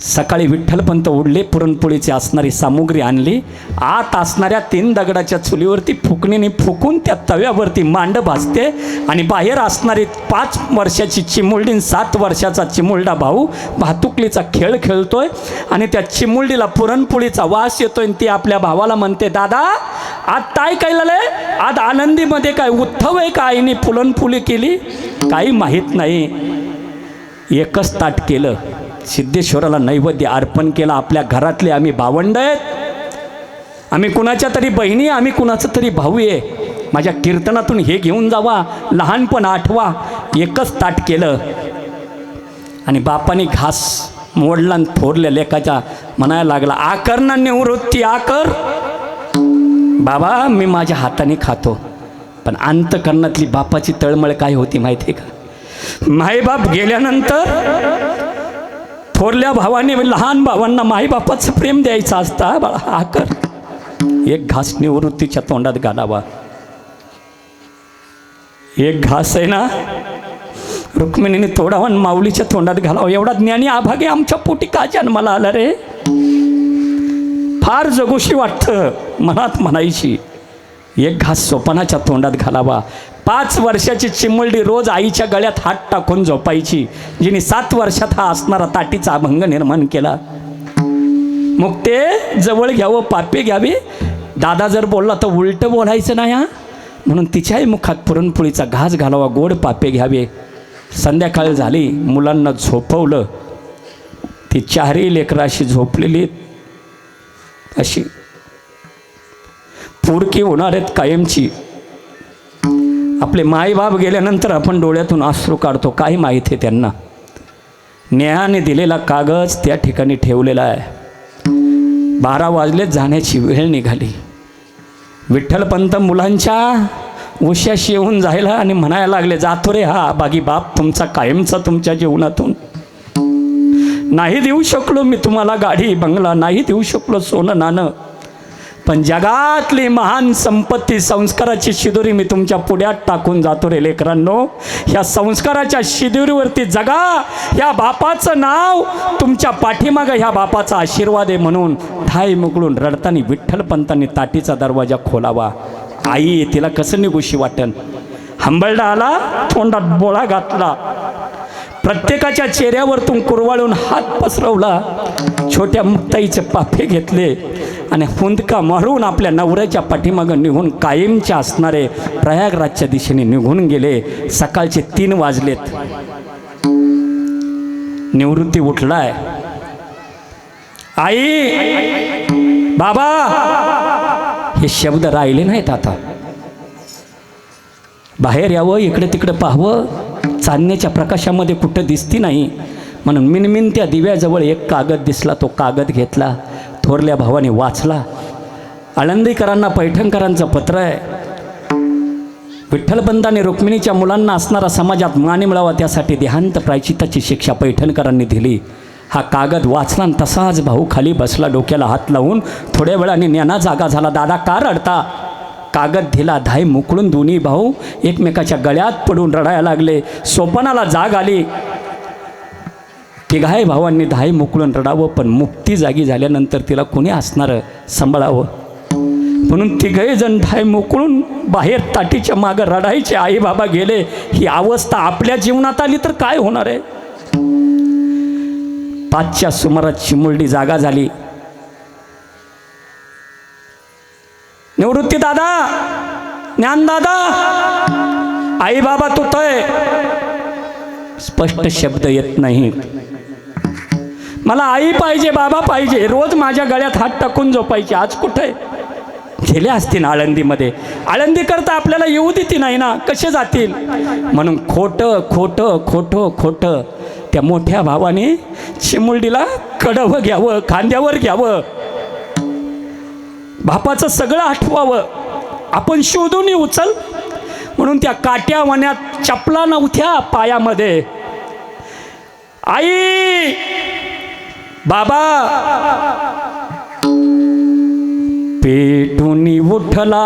सकाळी विठ्ठलपंत उडले, पुरणपोळीची असणारी सामुग्री आणली. आत असणाऱ्या 3 दगडाच्या चुलीवरती फुकणीने फुकून त्या तव्यावरती मांड भाजते आणि बाहेर असणारी 5 वर्षाची चिमुलडी, 7 वर्षाचा चिमुलडा भाऊ भातुकलीचा खेळ खेळतोय आणि त्या चिमुलडीला पुरणपोळीचा वास येतोय. ती आपल्या भावाला म्हणते, दादा आज काय केलेलं? आज आनंदीमध्ये काय उत्सव आहे का? आईने पुरणपोळी केली? काही माहीत नाही. एकच ताट केलं, सिद्धेश्वराला नैवेद्य अर्पण केला. आपल्या घरातले आम्ही भावंड आहेत, आम्ही कुणाच्या तरी बहिणी, आम्ही कुणाचं तरी भाऊ आहे. माझ्या कीर्तनातून हे घेऊन जावा, लहानपण आठवा. एकच ताट केलं आणि बापाने घास मोडला आणि थोरल्या लेकाच्या म्हणायला लागला, आकर ना निवृत्ती आकर. बाबा मी माझ्या हाताने खातो. पण अंतकरणातली बापाची तळमळ काय होती माहिती आहे का? मायबाप गेल्यानंतर थोरल्या भावाने लहान भावांना माईबापाचं प्रेम द्यायचं असतं. बाळा आकर, एक घास निवृत्तीच्या तोंडात घालावा. एक घास आहे ना, रुक्मिणीने तोडावा आणि माऊलीच्या तोंडात घालावा. एवढा ज्ञानी आभागे आमच्या पोटी का जन्माला आला रे? फार जगोशी वाटतं मनात म्हणायची. एक घास सोपानाच्या तोंडात घालावा. 5 वर्षाची चिमुलडी रोज आईच्या गळ्यात हात टाकून झोपायची, जिने 7 वर्षात हा असणारा ताटीचा अभंग निर्माण केला. मग ते जवळ घ्यावं, पापे घ्यावी. दादा जर बोलला तर उलटं बोलायचं नाही हा. म्हणून तिच्याही मुखात पुरणपोळीचा घास घालावा, गोड पापे घ्यावे. संध्याकाळ झाली, मुलांना झोपवलं. ती 4ही लेकरं अशी झोपलेली, अशी पुरकी होणार आहेत कायमची. आपले मायबाप गेल्यानंतर आपण डोळ्यातून अश्रू काढतो. काय माहीत आहे त्यांना? न्यायाने दिलेला कागद त्या ठिकाणी ठेवलेला आहे. 12 वाजलेच जाण्याची वेळ निघाली. विठ्ठलपंत मुलांच्या उश्याशी येऊन जायला आणि म्हणायला लागले, जातो रे हा बागी बाप तुमचा कायमचा तुमच्या जीवनातून. नाही देऊ शकलो मी तुम्हाला गाडी बंगला, नाही देऊ शकलो सोनं नाणं, पण जगातली महान संपत्ती संस्काराची शिदोरी मी तुमच्या पुढ्यात टाकून जातो रे लेकरांनो. ह्या संस्काराच्या शिदोरीवरती जगा. ह्या बापाचं नाव तुमच्या पाठीमागं, ह्या बापाचा आशीर्वाद आहे म्हणून थाय मुकळून रडताना विठ्ठलपंतांनी ताटीचा दरवाजा खोलावा. आई तिला कसं निघूशी वाटन. हंबलडा आला, तोंडात बोळा घातला, प्रत्येकाच्या चेहऱ्यावरतून कुरवाळून हात पसरवला. छोट्या मुक्ताईचे पाफे घेतले आणि हुंदका मारून आपल्या नवऱ्याच्या पाठीमागं निघून कायमचे असणारे प्रयागराजच्या दिशेने निघून गेले. सकाळचे 3 वाजलेत. निवृत्ती उठलाय. आई बाबा हे शब्द राहिले नाहीत आता. बाहेर यावं, इकडे तिकडे पाहावं, चांदण्याच्या प्रकाशामध्ये कुठं दिसती नाही. म्हणून मिनमिनत्या दिव्याजवळ एक कागद दिसला. तो कागद घेतला, थोरल्या भावाने वाचला. आळंदीकरांना पैठणकरांचं पत्र आहे. विठ्ठलपंतांनी रुक्मिणीच्या मुलांना असणारा समाजात मान मिळावा त्यासाठी देहांत प्रायचिताची शिक्षा पैठणकरांनी दिली. हा कागद वाचला आणि तसाच भाऊ खाली बसला, डोक्याला हात लावून. थोड्या वेळाने ज्ञाना जागा झाला. दादा का रडता? कागद दिला. धाय मुकळून दोन्ही भाऊ एकमेकाच्या गळ्यात पडून रडायला लागले. सोपानाला जाग आली. तिघाही भावांनी धाय मुकळून रडावं, पण मुक्ती जागी झाल्यानंतर तिला कोणी असणारं सांभाळावं. म्हणून तिघही जण धाय मोकळून बाहेर ताटीच्या मागं रडायचे. आई बाबा गेले. ही अवस्था आपल्या जीवनात आली तर काय होणार आहे? 5च्या सुमारात चिमुलडी जागा झाली. निवृत्ती दादा, ज्ञान दादा, आई बाबा तो तय. स्पष्ट शब्द येत नाही. मला आई पाहिजे, बाबा पाहिजे. रोज माझ्या गळ्यात हात टाकून झोपायचे. आज कुठे गेले असतील आळंदीमध्ये? आळंदी करता आपल्याला येऊ देती नाही ना, कसे जातील? म्हणून खोटं खोटं खोटं खोटं त्या मोठ्या भावाने चिमुलडीला कडवं घ्यावं, खांद्यावर घ्यावं, बापाचं सगळं आठवावं. आपण शोधून उचल म्हणून त्या काट्या वण्यात चपला नव्हत्या पायामध्ये. आई बाबा पेटून उठला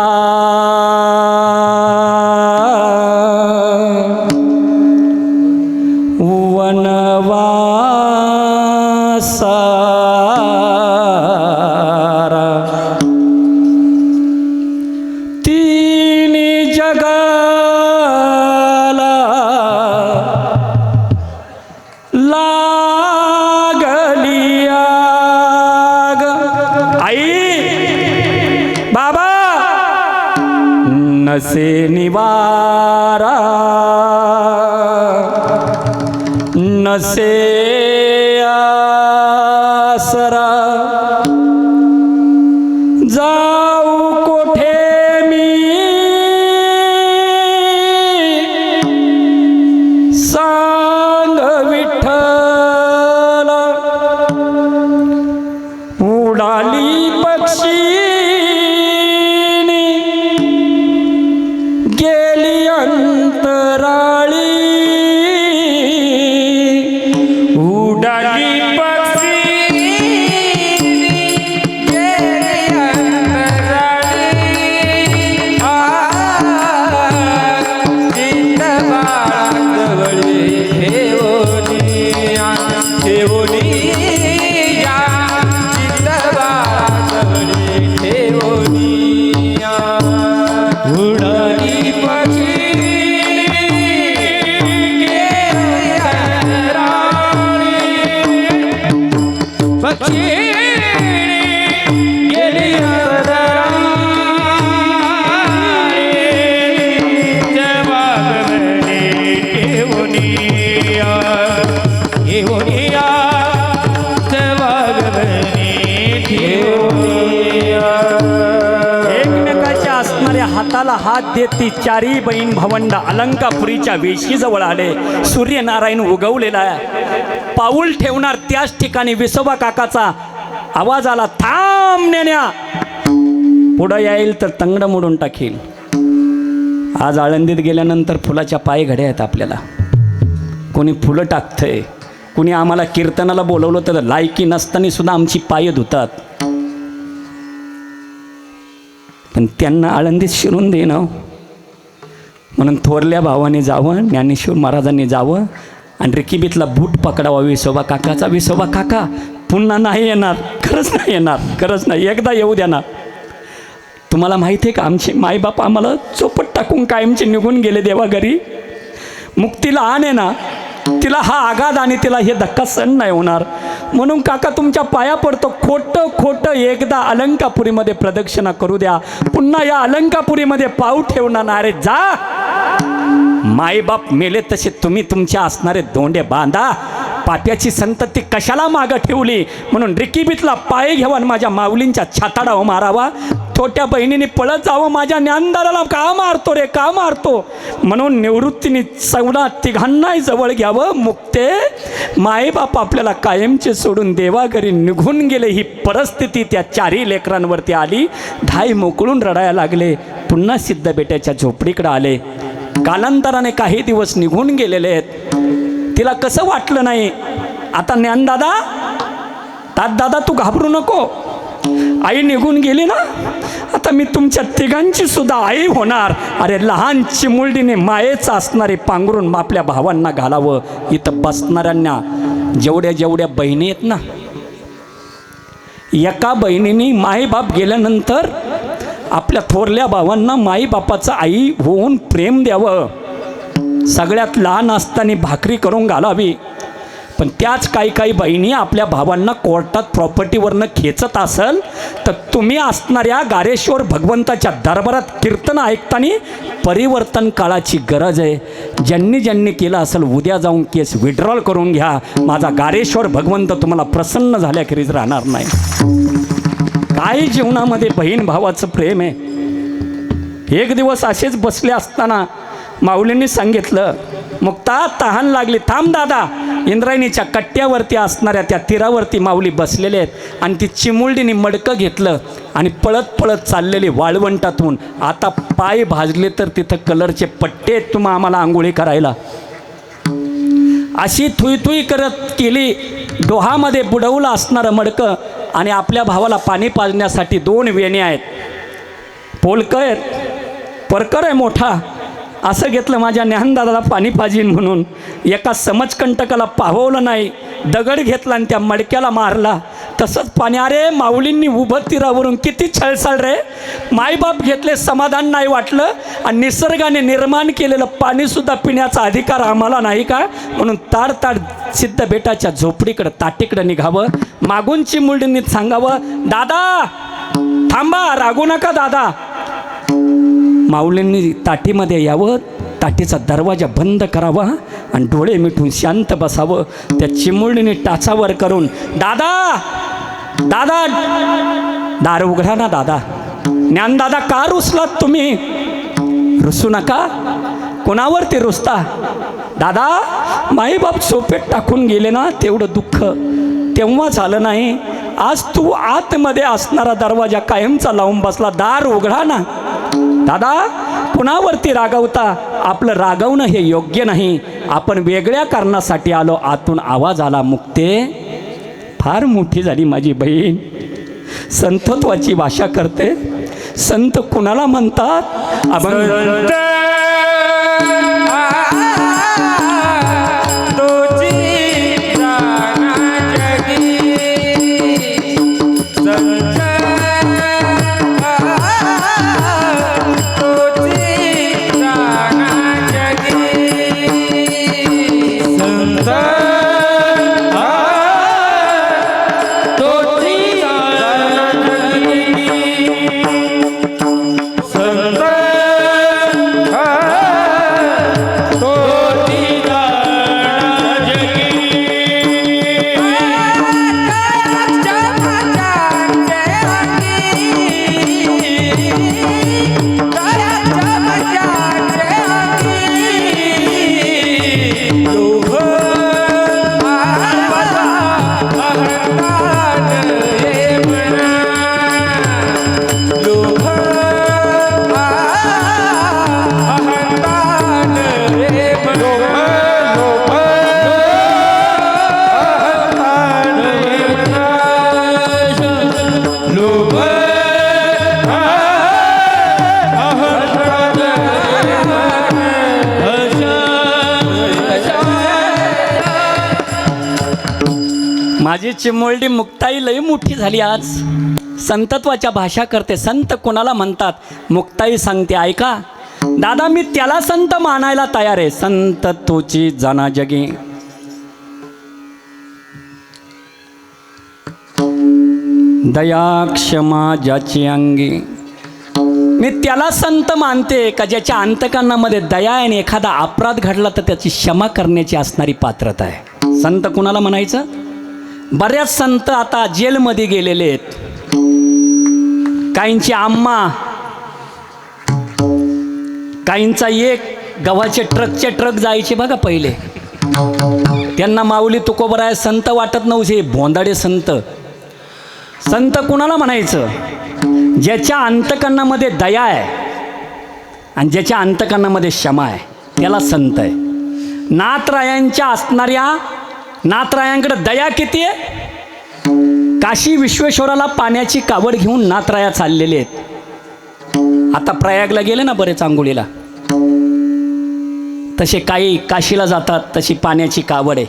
वनवासारा तीन जगाला लागली आग. आई बाबा नसे निवारा नसे आसरा जाऊ कोठे मी सांग विठ्ठल उडाली पक्षीनी गेली अंतराळी उडाली पक्षी गेली अंतराळी. आ, चित्त बाळाजवळी ठेवली या. चित्त बाळाजवळी ठेवली या. उडाली पक्षी गेली अंतराळी. पक्षी गेली अंतराळी. जवागवणे ठेवूनिया ठेवूनिया. जवागवणे ठेवूनिया. एकमेकाच्या असणाऱ्या हाताला हात देत ती चारी बहीण भावंड अलंकापुरीच्या वेशीजवळ आले. सूर्यनारायण उगवलेला आहे. पाऊल ठेवणार त्याच ठिकाणी विसोबा काकाचा आवाज आला, थांब नेण्या, पुढं येईल तर तंगड मोडून टाकील. आज आळंदीत गेल्यानंतर फुलाच्या पाय घड्या आहेत आपल्याला. कोणी फुलं टाकतंय, कोणी आम्हाला कीर्तनाला बोलवलं तर लायकी नसताना सुद्धा आमची पाय धुतात. पण त्यांना आळंदीत शिरून देणं म्हणून थोरल्या भावाने जावं, ज्ञानेश्वर महाराजांनी जावं आणि रिकिबीतला बूट पकडावा विसोबा काकाचा. विसोबा काका पुन्हा नाही येणार, खरंच नाही येणार, खरंच नाही, एकदा येऊ द्या ना. तुम्हाला माहिती आहे का आमचे मायबाप आम्हाला चोपट टाकून कायमचे निघून गेले देवा घरी. मुक्तीला आणे ना, तिला हा आघात आणि तिला हे धक्का सहन नाही होणार. म्हणून काका तुमच्या पाया पडतो, खोटं खोटं एकदा अलंकापुरीमध्ये प्रदक्षिणा करू द्या. पुन्हा या अलंकापुरीमध्ये पाऊल ठेवणार ना. अरे जा, मायबाप मेले तसे तुम्ही तुमच्या असणारे दोंडे बांधा. पाप्याची संतती कशाला मागं ठेवली. म्हणून रिकिबीतला पाय घेवा माझ्या माऊलींच्या छाताडावर मारावा. छोट्या बहिणीने पळत जावं, माझ्या ज्ञानदाराला का मारतो रे, का मारतो. म्हणून निवृत्तीने चौदा तिघांनाही जवळ घ्यावं. मुक्ते मायबाप आपल्याला कायमचे सोडून देवाघरी निघून गेले. ही परिस्थिती त्या चारही लेकरांवरती आली. धाय मोकळून रडायला लागले. पुन्हा सिद्ध बेट्याच्या झोपडीकडे आले. कालांतराने काही दिवस निघून गेलेले आहेत. तिला कसं वाटलं नाही. आता ज्ञानदादा, दादा तू घाबरू नको, आई निघून गेली ना, आता मी तुमच्या तिघांची सुद्धा आई होणार. अरे लहान चिमुरडीने मायेचं असणारे पांघरून आपल्या भावांना घालावं. इथं बसणाऱ्यांना जेवढ्या जेवढ्या बहिणी आहेत ना, एका बहिणीने माईबाप गेल्यानंतर आपल्या थोरल्या भावांना माईबापाचं आई होऊन प्रेम द्यावं. सगळ्यात लहान असताना भाकरी करून घालावी. पण त्याच काही काही बहिणी आपल्या भावांना कोर्टात प्रॉपर्टीवरनं खेचत असेल तर तुम्ही असणाऱ्या गारेश्वर भगवंताच्या दरबारात कीर्तन ऐकताना परिवर्तन काळाची गरज आहे. ज्यांनी ज्यांनी केलं असेल उद्या जाऊन केस विड्रॉल करून घ्या. माझा गारेश्वर भगवंत तुम्हाला प्रसन्न झाल्याखेरीज राहणार नाही. काही जीवनामध्ये बहीण भावाचं प्रेम आहे. एक दिवस असेच बसले असताना माऊलींनी सांगितलं, मुक्ता तहान लागली, थांब दादा. इंद्रायणीच्या कट्ट्यावरती असणाऱ्या त्या तीरावरती माऊली बसलेले आहेत आणि ती चिमुरडीने मडकं घेतलं आणि पळत पळत चाललेली वाळवंटातून. आता पाय भाजले तर तिथं कलरचे पट्टे आहेत तुम्हा आम्हाला आंघोळी करायला. अशी थुई थुई करत केली डोहामध्ये बुडवलं असणारं मडकं आणि आपल्या भावाला पाणी पाजण्यासाठी 2 वेण्या आहेत, पोलकं आहेत, परकर आहे मोठा. असं घेतलं माझ्या ज्ञानदादाला पाणी पाजीन म्हणून. एका समजकंटकाला पाहवलं नाही, दगड घेतला आणि त्या मडक्याला मारला. तसंच पाणी. अरे माऊलींनी उभं तीरावरून किती छळछळ रे. मायबाप घेतले, समाधान नाही वाटलं आणि निसर्गाने निर्माण केलेलं पाणीसुद्धा पिण्याचा अधिकार आम्हाला नाही का? म्हणून ताड सिद्ध बेटाच्या झोपडीकडं ताटीकडं निघावं. मागून चिमुरडींनी सांगावं, दादा थांबा, रागू नका दादा. माऊलींनी ताटीमध्ये यावं, ताटीचा दरवाजा बंद करावा आणि डोळे मिटून शांत बसावं. त्या चिमुरडीने टाचावर करून, दादा दादा दार उघडा ना दादा. ज्ञानदादा का रुसलात तुम्ही? रुसू नका. कोणावरती रुसता? दादा माईबाप सोपेत टाकून गेले ना, तेवढं दुःख तेव्हा झालं नाही. आज तू आतमध्ये असणारा दरवाजा कायमचा लावून बसला, दार उघडा ना. दादा कुणावरती रागवता? आपलं रागवणं हे योग्य नाही. आपण वेगळ्या कारणासाठी आलो. आतून आवाज आला, मुक्ते फार मोठी झाली माझी बहीण, संतत्वाची भाषा करते. संत कुणाला म्हणतात? अभंग. माझी चिमुरडी मुक्ताई लई मोठी झाली आज. संतत्वाच्या भाषा करते. संत कोणाला म्हणतात? मुक्ताई सांगते, ऐका दादा, मी त्याला संत मानायला तयार आहे. संत तोची जाना जगी. दया क्षमा ज्याची अंगी. मी त्याला संत मानते का ज्याच्या अंतकरणामध्ये दया आहे आणि एखादा अपराध घडला तर त्याची क्षमा करण्याची असणारी पात्रता आहे. संत कुणाला म्हणायचं? बऱ्याच संत आता जेलमध्ये गेलेले आहेत. काहींची आम्मा, काहींचा एक गव्हाचे ट्रक जायचे बघा पहिले. त्यांना माऊली तुकोबराय संत वाटत नव्हते, भोंदाडे संत. संत कुणाला म्हणायचं? ज्याच्या अंतकरणामध्ये दया आहे आणि ज्याच्या अंतकरणामध्ये क्षमा आहे, त्याला संत आहे. नाथरायांच्या असणाऱ्या नाथरायांकडे दया किती आहे? काशी विश्वेश्वराला पाण्याची कावड घेऊन नाथराया चाललेले आहेत. आता प्रयागला गेले ना बरेच आंघोळीला, तसे काही काशीला जातात, तशी पाण्याची कावड आहे.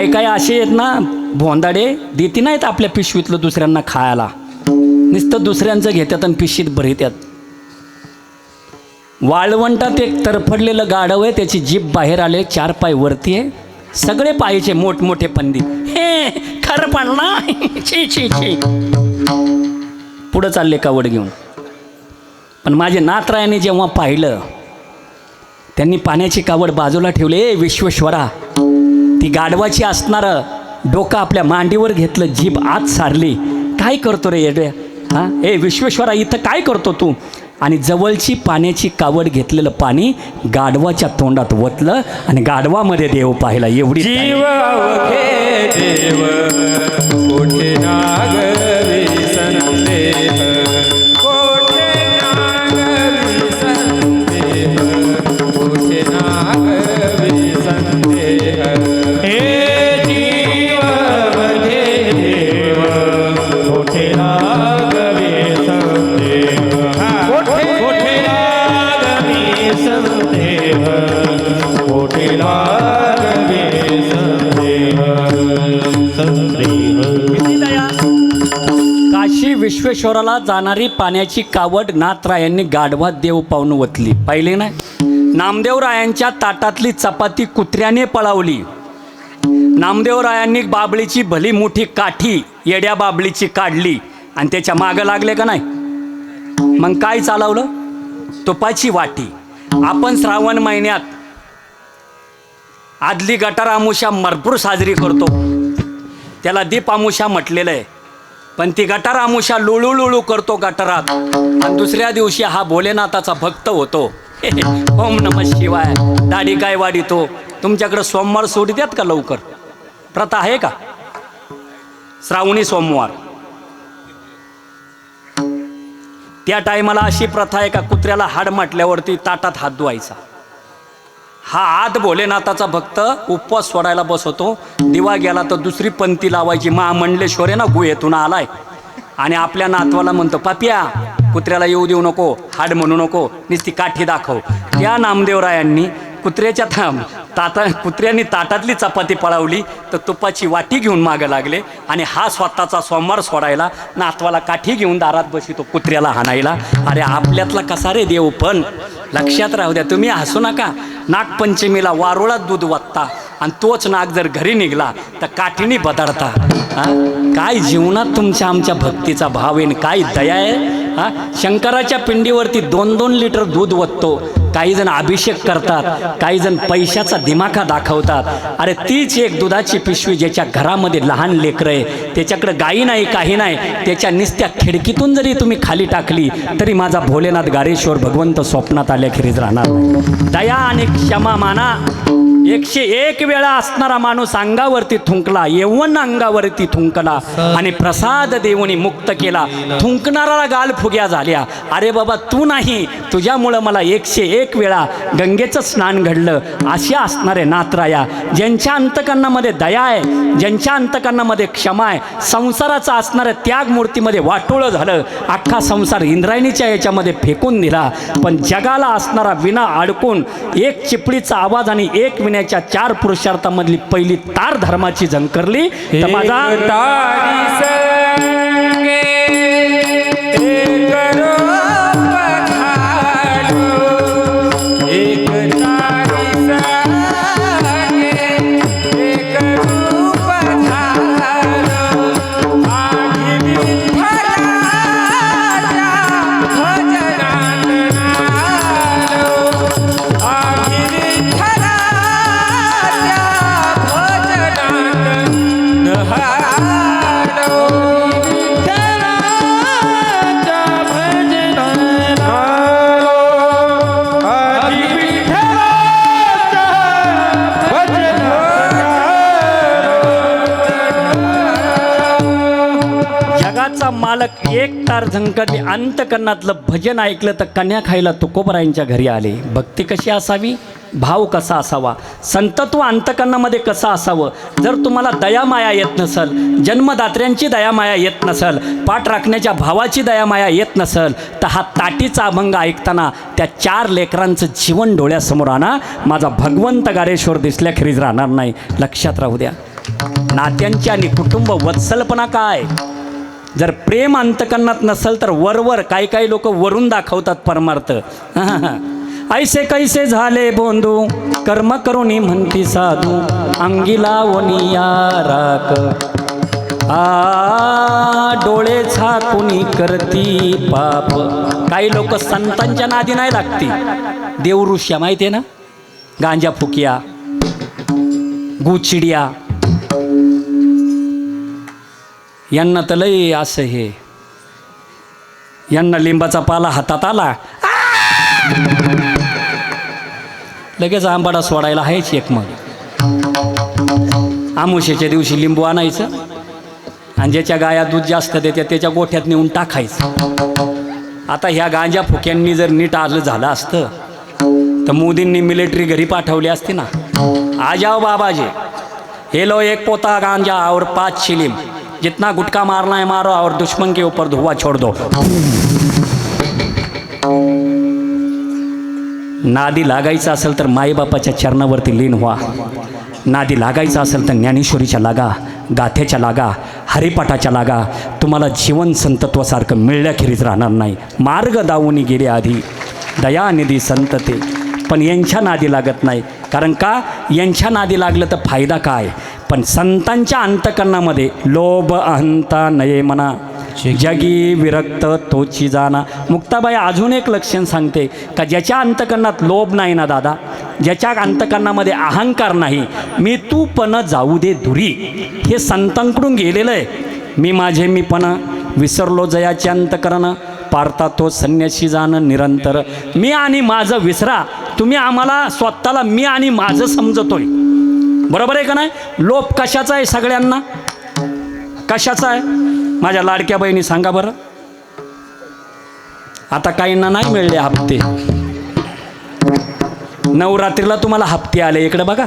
काय असे आहेत ना भोंदाडे, देती नाहीत आपल्या पिशवीतलं दुसऱ्यांना खायला, नुसतं दुसऱ्यांचं घेतात आणि पिशवीत भरित्यात. वाळवंटात एक तरफडलेलं गाढव आहे, त्याची जीभ बाहेर आले, 4 पाय वरती आहे, सगळे पायाचे मोठमोठे पंदी. हे खरं पडला, छी छी छी. पुढं चालले कावड घेऊन. पण माझे नाथरायाने जेव्हा पाहिलं, त्यांनी पाण्याची कावड बाजूला ठेवली. ए विश्वेश्वरा, ती गाढवाची असणारं डोकं आपल्या मांडीवर घेतलं, जीभ आत सारली. काय करतो रे येड्या? हां, ए विश्वेश्वरा, इथं काय करतो तू? आणि जवळची पाण्याची कावड घेतलेलं पाणी गाढवाच्या तोंडात ओतलं आणि गाढवामध्ये देव पाहिला. एवढी जीव अवघे देव कोठे नागरी संदेह, कोठे नागरी संदेह, कोठे नागरी संदेह. हे जीव संदेह कोठे लागवे संदेह किती दया. काशी विश्वेश्वराला जाणारी पाण्याची कावड नाथरायांनी गाढवात देव पाहून वतली. पाहिले नाही, नामदेवरायांच्या ताटातली चपाती कुत्र्याने पळावली. नामदेवरायांनी बाबळीची भली मोठी काठी येड्या बाबळीची काढली आणि त्याच्या मागं लागले का नाही. मग काय चालवलं, तुपाची वाटी. आपण श्रावण महिन्यात आदली गटार आमुषा भरपूर साजरी करतो, त्याला दीप आमुषा म्हटलेलं आहे. पण ती गटार आमुषा लुळू लुळू करतो गटारात आणि दुसऱ्या दिवशी हा भोलेनाथाचा भक्त होतो. ओम नमः शिवाय दाढी काय वाढीतो. तुमच्याकडे सोमवार सोडित्यात का लवकर, प्रथा आहे का श्रावणी सोमवार. त्या टायमाला अशी प्रथा आहे का कुत्र्याला हाड म्हटल्यावरती ताटात हात धुवायचा. हा आत भोलेनाथाचा भक्त उपवास सोडायला बसवतो. दिवा गेला तर दुसरी पंक्ती लावायची. महामंडलेश्वर आहे ना गुहेतून आलाय आणि आपल्या नातवाला म्हणतो पापिया कुत्र्याला येऊ देऊ नको, हाड म्हणू नको, नुसती काठी दाखव. त्या नामदेवरायांनी कुत्र्यांनी ताटातली चपाती पळावली तर तुपाची वाटी घेऊन मागं लागले आणि हा स्वतःचा सोमवार सोडायला नातवाला काठी घेऊन दारात बसितो कुत्र्याला हाणायला. अरे आपल्यातला कसा रे देव. पण लक्षात राहू द्या, तुम्ही हसू नका. नागपंचमीला वारुळात दूध वाटता आणि तोच नाग जर घरी निघला तर काठीने बदडता. काय जीवनात तुमच्या आमच्या भक्तीचा भाव आहे, काय दया आहे. शंकराच्या पिंडीवरती 2-2 लिटर दूध वततो. काही जण अभिषेक करतात, काही जण पैशाचा दिमाखा दाखवतात. अरे तीच एक दुधाची पिशवी ज्याच्या घरामध्ये लहान लेकरं आहे, त्याच्याकडे गाई नाही काही नाही, त्याच्या निस्त्या खिडकीतून जरी तुम्ही खाली टाकली तरी माझा भोलेनाथ गारेश्वर भगवंत स्वप्नात आल्याखेरीज राहणार नाही. दया आणि क्षमा माना. 101 वेळा असणारा माणूस अंगावरती थुंकला, यौवन अंगावरती थुंकला आणि प्रसाद देऊनी मुक्त केला. थुंकणारा गाल फुग्या झाल्या. अरे बाबा तू नाही, तुझ्यामुळं मला 101 वेळा गंगेचं स्नान घडलं. अशा असणारे नाथराया ज्यांच्या अंतकरणामध्ये दया आहे, ज्यांच्या अंतकरणामध्ये क्षमा आहे. संसाराचा असणाऱ्या त्याग मूर्तीमध्ये वाटोळं झालं. अख्खा संसार इंद्रायणीच्या याच्यामध्ये फेकून दिला. पण जगाला असणारा विना अडकून एक चिपळीचा आवाज आणि एक विण्याच्या 4 पुरुषार्थामधली पहिली तार धर्माची झंकरली. तर माझा मालक एक तार झंकरली. अंतकरणातलं भजन ऐकलं तर कन्या खायला तुकोबरायांच्या घरी आले. भक्ती कशी असावी, भाव कसा असावा, संतत्व अंतकरणामध्ये कसं असावं. जर तुम्हाला दयामाया येत नसेल, जन्मदात्र्यांची दयामाया येत नसेल, पाठ राखण्याच्या भावाची दयामाया येत नसेल, तर हा ताटीचा अभंग ऐकताना त्या 4 लेकरांचं जीवन डोळ्यासमोर आणा. माझा भगवंत गारेश्वर दिसल्याखेरीज राहणार नाही. लक्षात राहू द्या. नात्यांची आणि कुटुंब वत्सलपणा काय. जर प्रेम अंतकरणात नसेल तर वरवर काही लोक वरून दाखवतात परमार्थ. ऐसे कैसे झाले बोंधू कर्म करुणी म्हणती साधू अंगी लावणी राख डोळे झाकुनी करती पाप. काही लोक संतांच्या नादी नाही लागती. देवऋष्या माहिती आहे ना, गांजा फुकिया, गुचिडिया, यांना तर लय असं हे, यांना लिंबाचा पाला हातात आला लगेच आंबाडा सोडायला आहेच एक. मग आमुष्याच्या दिवशी लिंबू आणायचं आणि ज्याच्या गाया दूध जास्त देते त्याच्या गोठ्यात नेऊन टाकायचं. आता ह्या गांजा फुक्यांनी जर नीट आलं झालं असतं तर मोदींनी मिलिटरी घरी पाठवली असती ना. आ जाओ बाबाजी, हे लो 1 पोता गांजा और 5 चिलीम, जितना गुटखा मारना है मारो और दुश्मन के ऊपर धुआं छोड़ दो. नादी लागायचं असेल तर माईबापाच्या चरणावरती लीन व्हा. नादी लागायचं असेल तर ज्ञानेश्वरीच्या लागा, गाथेच्या लागा, हरिपाठाच्या लागा. तुम्हाला जीवन संतत्वासारखं मिळल्याखेरीज राहणार नाही. मार्ग दावून गेले आधी दयानिधी संत ते, पण यांच्या नादी लागत नाही. कारण का? यांच्या नादी लागलं तर फायदा काय? पण संतांच्या अंतकरणामध्ये लोभ अहंता नये म्हणा, जगी विरक्त तोची जाना. मुक्ताबाई अजून एक लक्षण सांगते का ज्याच्या अंतकरणात लोभ नाही ना दादा, ज्याच्या अंतकरणामध्ये अहंकार नाही, मी तू पण जाऊ दे दुरी, हे संतांकडून गेलेलं आहे. मी माझे मी पण विसरलो जयाचे अंतकरण, पारता तो संन्यासी जाणं निरंतर. मी आणि माझं विसरा, तुम्ही आम्हाला स्वतःला मी आणि माझं समजतोय. बरोबर आहे का नाही? लोभ कशाचा आहे सगळ्यांना? कशाचा आहे? माझ्या लाडक्या बहिणी सांगा बरं. आता काहींना नाही मिळले हप्ते. नवरात्रीला तुम्हाला हप्ते आले, इकडे बघा.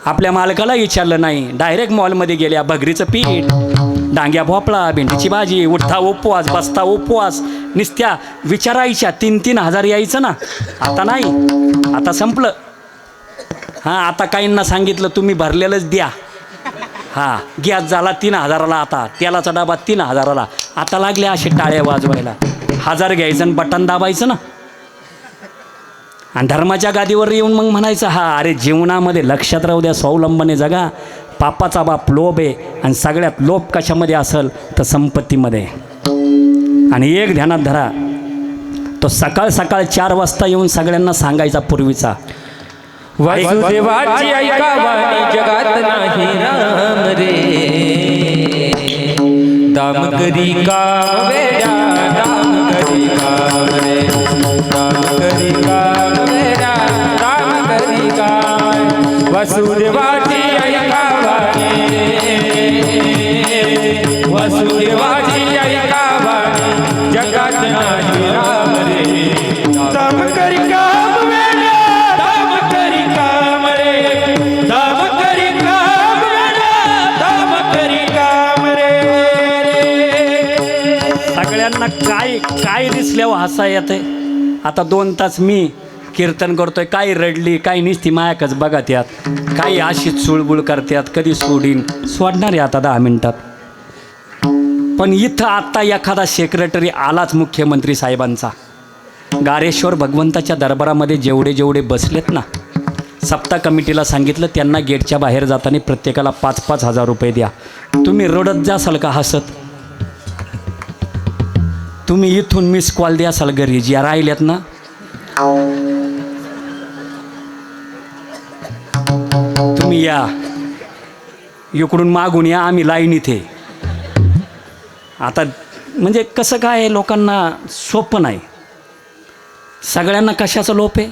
आपल्या मालकाला विचारलं नाही, डायरेक्ट मॉलमध्ये गेल्या. भगरीचं पीठ, डांग्या भोपळा, भेंडीची भाजी, उठता उपवास, बसता उपवास, निस्त्या विचारायच्या. 3-3 हजार यायचं ना. आता नाही, आता संपलं. हां, आता काहींना सांगितलं तुम्ही भरलेलंच द्या. हां, गॅस झाला 3,000ला, आता तेलाचा डबा 3,000ला. आता लागले असे टाळ्या वाजवायला. 1000 घ्यायचं आणि बटन दाबायचं ना. आणि धर्माच्या गादीवर येऊन मग म्हणायचं, हा अरे जीवनामध्ये लक्षात राहू द्या, स्वावलंबने जगा. पापाचा बाप लोभ आहे, आणि सगळ्यात लोभ कशामध्ये असेल तर संपत्तीमध्ये. आणि एक ध्यानात धरा, तो सकाळ सकाळ 4 वाजता येऊन सगळ्यांना सांगायचा पूर्वीचा, वसुदेवाची ऐकावानी जगात नाही राम रे, दाम करी काम वेड्या, दाम करी काम रे, दाम करी काम वेड्या, दाम करी काम. वसुदेवाची ऐकावानी, वसुदेवाची ऐकावानी जगात नाही राम रे, दाम करी काम वेड्या, दाम करी काम रे, दाम करी काम वेड्या, दाम करी काम रे. सगळ्यांना काय काय दिसल्यावर हसा येते. आता 2 तास मी कीर्तन करतोय, काही रडली, काही निस्ती मायाकच बघत यात, काही अशी चुळबुळ करतात, कधी सोडणार आहे आता 10 मिनिटात. पण इथं आत्ता एखादा सेक्रेटरी आलाच मुख्यमंत्री साहेबांचा, गारेश्वर भगवंताच्या दरबारामध्ये जेवढे जेवढे बसलेत ना, सप्ताह कमिटीला सांगितलं त्यांना गेटच्या बाहेर जाताना प्रत्येकाला 5-5 हजार रुपये द्या. तुम्ही रडत जासाल का हसत? तुम्ही इथून मिस कॉल द्यासाल घरी ज्या राहिल्यात ना. तुम्ही या इकडून मागून या, आम्ही लाईन इथे. आता म्हणजे कसं काय, लोकांना सोपं नाही. सगळ्यांना कशाचा लोप आहे.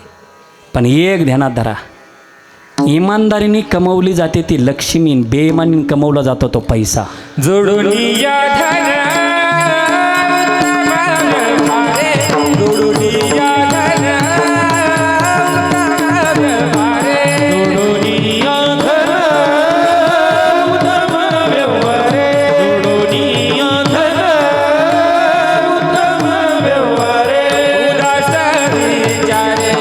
पण एक ध्यानात धरा, इमानदारीने कमवली जाते ती लक्ष्मी, बेईमानीने कमवला जातो तो पैसा. जोडून या धन, जोडून या धन, जोडून या धन, उत्तम व्यवहारे, जोडून या धन, उत्तम व्यवहारे. उदास विचारे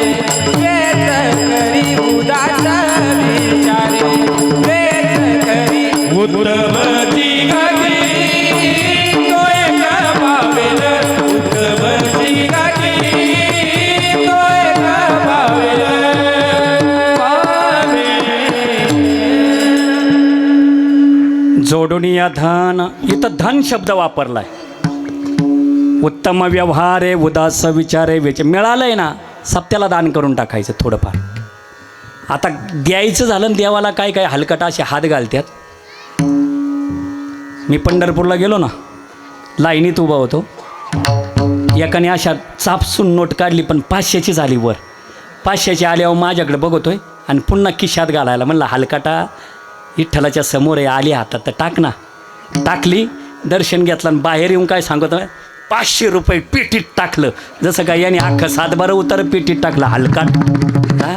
वेद करी, उदास विचारे वेद करी, उत्तम ती गाठी तो एका पावेल, उत्तम ती गाठी तो एका पावेल, जोडून या धन, इथं धन शब्द वापरलाय. उत्तम व्यवहार आहे, उदास विचारे मिळालंय ना, सप्त्याला दान करून टाकायचं थोडंफार. आता द्यायचं झालं ना, देवाला काय काय हलकटा असे हात घालतात. मी पंढरपूरला गेलो ना, लाईनीत उभा होतो, एकाने अशा चापसून नोट काढली, पण 500ची झाली वर. 500ची आल्यावर माझ्याकडे बघतोय आणि पुन्हा खिशात घालायला म्हणलं, हलकटा विठ्ठलाच्या समोर आहे, आली हातात तर टाक ना. टाकली, दर्शन घेतलं आणि बाहेर येऊन काय सांगतो, 500 रुपये पेटीत टाकलं. जसं काय याने अख्खं 7-12 उतर पेटीत टाकलं. हलकाट. हां,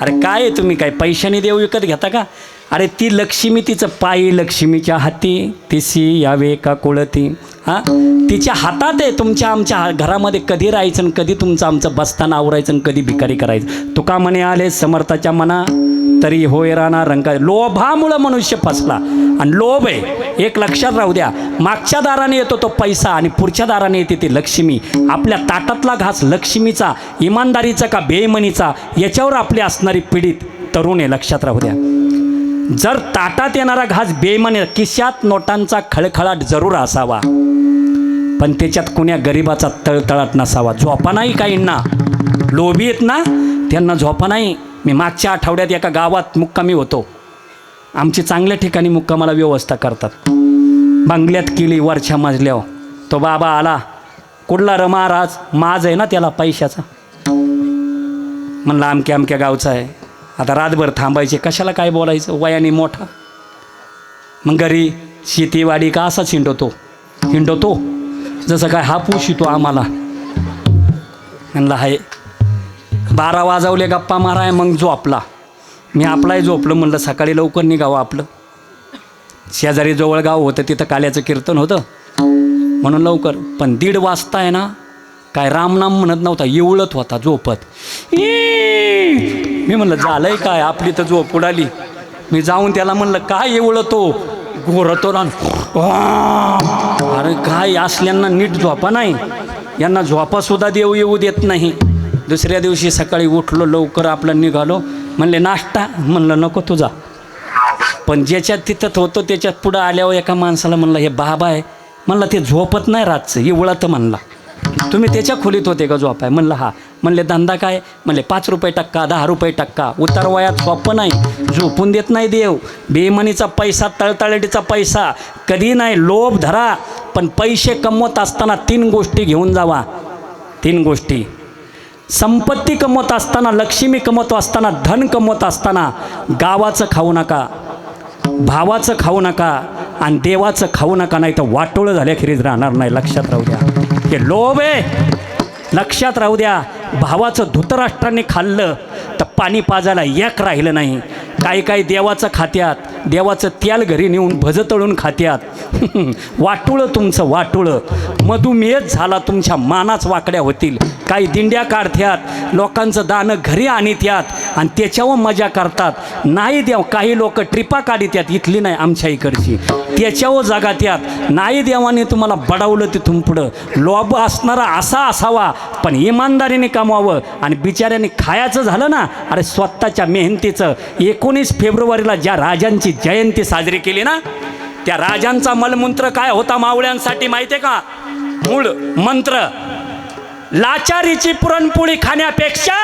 अरे काय आहे, तुम्ही काय पैशाने देव विकत घेता का? अरे ती लक्ष्मी, तिचं पायी लक्ष्मीच्या हाती, तिसी यावे का कोळती. हां तिच्या हातात आहे तुमच्या आमच्या घरामध्ये कधी राहायचं आणि कधी तुमचं आमचं बसताना आवरायचं आणि कधी भिकारी करायचं. तुका म्हणे आले समर्थाच्या मना तरी होय राणा रंका. लोभामुळं मनुष्य फसला आणि लोभ आहे एक लक्षात राहू द्या. मागच्या दाराने येतो तो पैसा आणि पुढच्या दाराने येते ती लक्ष्मी. आपल्या ताटातला घास लक्ष्मीचा इमानदारीचा का बेईमानीचा याच्यावर आपली असणारी पीडित तरुण आहे. लक्षात राहू द्या. जर ताटात येणारा घास बेईमानी खिशात नोटांचा खळखळाट जरूर असावा पण त्याच्यात कुण्या गरिबाचा तळतळाट नसावा. झोपा नाही काहींना लोभी आहेत ना त्यांना झोपा नाही. मी मागच्या आठवड्यात एका गावात मुक्कामी होतो. आमची चांगल्या ठिकाणी मुक्कामाला व्यवस्था करतात. बंगल्यात केली वरच्या मजल्यावर. तो बाबा आला. कुठला र महाराज माज आहे ना त्याला पैशाचा. म्हणलं अमक्या अमक्या गावचा आहे. आता रातभर थांबायचे कशाला काय बोलायचं वयाने मोठा. मग घरी शेतीवाडी का असाच हिंडवतो जसं काय हा पूस येतो आम्हाला. म्हणलं हाय 12 वाजवले गप्पा माराय मग झोपला. मी आपलाही झोपलं. म्हणलं सकाळी लवकर निघावं आपलं. शेजारी जवळ गाव होतं तिथं काल्याचं कीर्तन होतं म्हणून लवकर. पण 1:30 वाजता आहे ना काय रामनाम म्हणत नव्हता एवढत होता झोपत. मी म्हणलं झालंय काय आपली तर झोप उडाली. मी जाऊन त्याला म्हणलं काय एवढतो घोरतो ना. अरे काय असल्यांना नीट झोपा नाही. यांना झोपासुद्धा येऊ देत नाही. दुसऱ्या दिवशी सकाळी उठलो लवकर आपलं निघालो. म्हणले नाश्ता. म्हणलं नको तुझा. पण ज्याच्यात तिथं होतो त्याच्यात पुढं आल्यावर एका माणसाला म्हणलं हे बाबा आहे. म्हणलं ते झोपत नाही रातचं एवढं तर म्हणला. तुम्ही त्याच्या खोलीत होते का झोपाय. म्हणलं हा. म्हणले धंदा काय. म्हणले 5 रुपये टक्का 10 रुपये टक्का. उतार वयात सोपं नाही झोपून देत नाही देव. बेईमानीचा पैसा तळतळीचा पैसा कधी नाही. लोभ धरा पण पैसे कमवत असताना 3 गोष्टी घेऊन जावा. 3 गोष्टी. संपत्ती कमवत असताना लक्ष्मी कमवत असताना धन कमवत असताना गावाचं खाऊ नका भावाचं खाऊ नका आणि देवाचं खाऊ नका. नाही तर वाटोळं झाल्याखेरीज राहणार नाही. लक्षात राहू द्या. हे लोभ आहे लक्षात राहू द्या. भावाचं धृतराष्ट्राने खाल्लं तर पाणी पाजायला एक राहिलं नाही. काही देवाचं खात्यात देवाचं तेल घरी नेऊन भज तळून खात्यात. वाटुळं तुमचं वाटुळं. मधुमेह झाला तुमच्या मानाच वाकड्या होतील. काही दिंड्या काढत्यात लोकांचं दानं घरी आणत्यात आणि त्याच्यावर मजा करतात. नाही देव काही लोक ट्रिपा काढत्यात इथली नाही आमच्या इकडची त्याच्यावर जगात्यात. नाही देवाने तुम्हाला बडावलं तिथून पुढं. लोभ असणारा असा असावा पण इमानदारीने कमावं. आणि बिचाऱ्याने खायचं झालं ना अरे स्वतःच्या मेहनतीचं. 19 फेब्रुवारीला ज्या राजांची जयंती साजरी केली ना त्या राजांचा मलमूत्र काय होता मावळ्यांसाठी माहिती आहे का. मूळ मंत्र लाचारीची पुरणपोळी खाण्यापेक्षा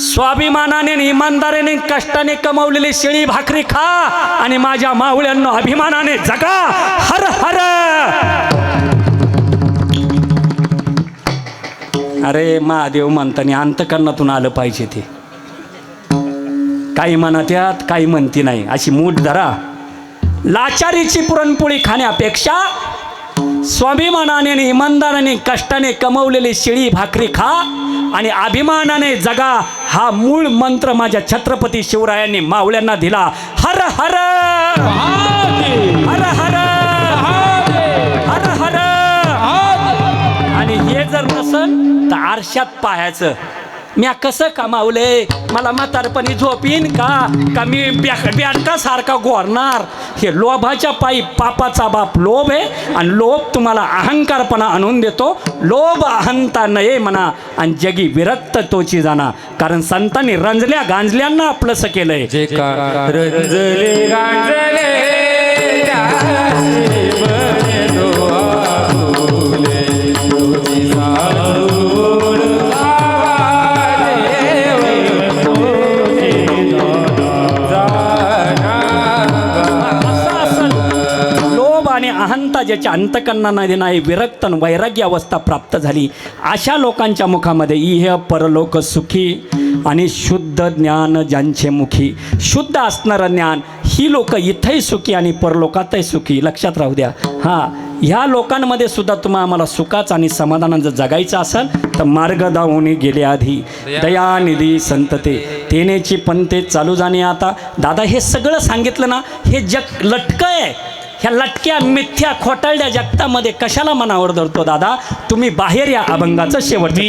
स्वाभिमानाने इमानदारीने कष्टाने कमवलेली शिळी भाकरी खा आणि माझ्या मावळ्यांना अभिमानाने जगा. हर हर. अरे महादेव म्हणताना अंतकरणातून आलं पाहिजे ते. काही म्हणत्यात काही म्हणती नाही अशी मूठ धरा. लाचारीची पुरणपोळी खाण्यापेक्षा स्वाभिमानाने आणि इमानदाराने कष्टाने कमवलेली शिळी भाकरी खा आणि अभिमानाने जगा. हा मूळ मंत्र माझ्या छत्रपती शिवरायांनी मावळ्यांना दिला. हर हर हर हर हर हर. आणि हे जर नसल तर आरशात पाहायचं मी कसं कमावले. मला म्हातारपणी झोप येईन का मी बँकासारखा गोरणार. हे लोभाच्या पायी पापाचा बाप लोभ आहे आणि लोभ तुम्हाला अहंकारपणा आणून देतो. लोभ अहंता नये म्हणा आणि जगी विरक्त तोची जाणा. कारण संतांनी रंजल्या गांजल्यांना आपलंसं केलंय. जे का रंजले गांजले अहंता ज्याच्या अंतकरणामध्ये नाही विरक्त वैराग्य अवस्था प्राप्त झाली अशा लोकांच्या मुखामध्ये इह परलोक सुखी आणि शुद्ध ज्ञान ज्यांचे मुखी. शुद्ध असणारं ज्ञान ही लोक इथंही सुखी आणि परलोकातही सुखी. लक्षात राहू द्या. हां ह्या लोकांमध्ये सुद्धा आम्हाला सुखाचं आणि समाधानाचं जगायचं असेल तर मार्ग दावून गेले आधी दयानिधी संतते तेनेची पंते चालू जाणे आता. दादा हे सगळं सांगितलं ना हे जग लटकं आहे. ह्या लटक्या मिथ्या खोटारड्या जगतामध्ये कशाला मनावर धरतो दादा? तुम्ही बाहेर या अभंगाचं शेवटचं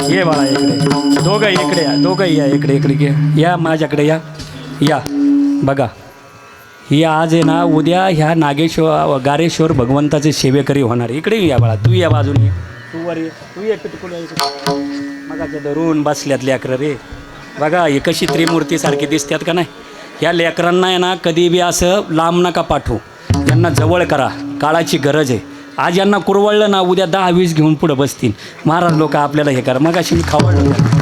ये बाळा इकडे, दोघंही या इकडे इकडे या माझ्याकडे या बघा. ही आज आहे ना, उद्या ह्या नागेश्वर गारेश्वर भगवंताचे सेवेकरी होणार. इकडे या बाळा, तू या बाजूने, तू वर ये, तू ये पिटकुल मगाच्या धरून बसल्यात लेकरं रे. बघा ही कशी त्रिमूर्तीसारखी दिसतात का नाही. ह्या लेकरांना आहे ना कधी बी असं लांब नका पाठवू, यांना जवळ करा, काळाची गरज आहे. आज यांना कुरवळलं ना, उद्या 10-20 घेऊन पुढं बसतील. महाराज लोक आपल्याला हे करा. मग अशी मी खावडलं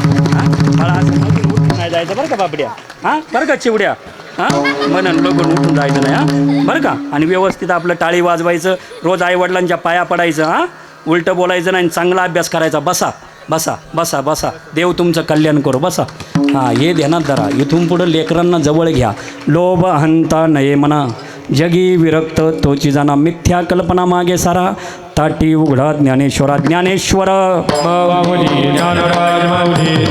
मला आज उठून नाही जायचं बरं का बाबड्या, हां बरं का चिवड्या, हां म्हणून लोकं उठून जायचं नाही, हां बरं का. आणि व्यवस्थित आपलं टाळी वाजवायचं, रोज आईवडिलांच्या पाया पडायचं, हां उलटं बोलायचं नाही, चांगला अभ्यास करायचा. बसा बसा बसा बसा, देव तुमचं कल्याण करू, बसा. हां हे ध्यानात धरा. इथून पुढं लेकरांना जवळ घ्या. लोभ हंता नये मना, जगी विरक्त तोची जाणा, मिथ्या कल्पना मागे सारा, ताटी उघडा ज्ञानेश्वरा. ज्ञानेश्वर माऊली ज्ञानराज माऊली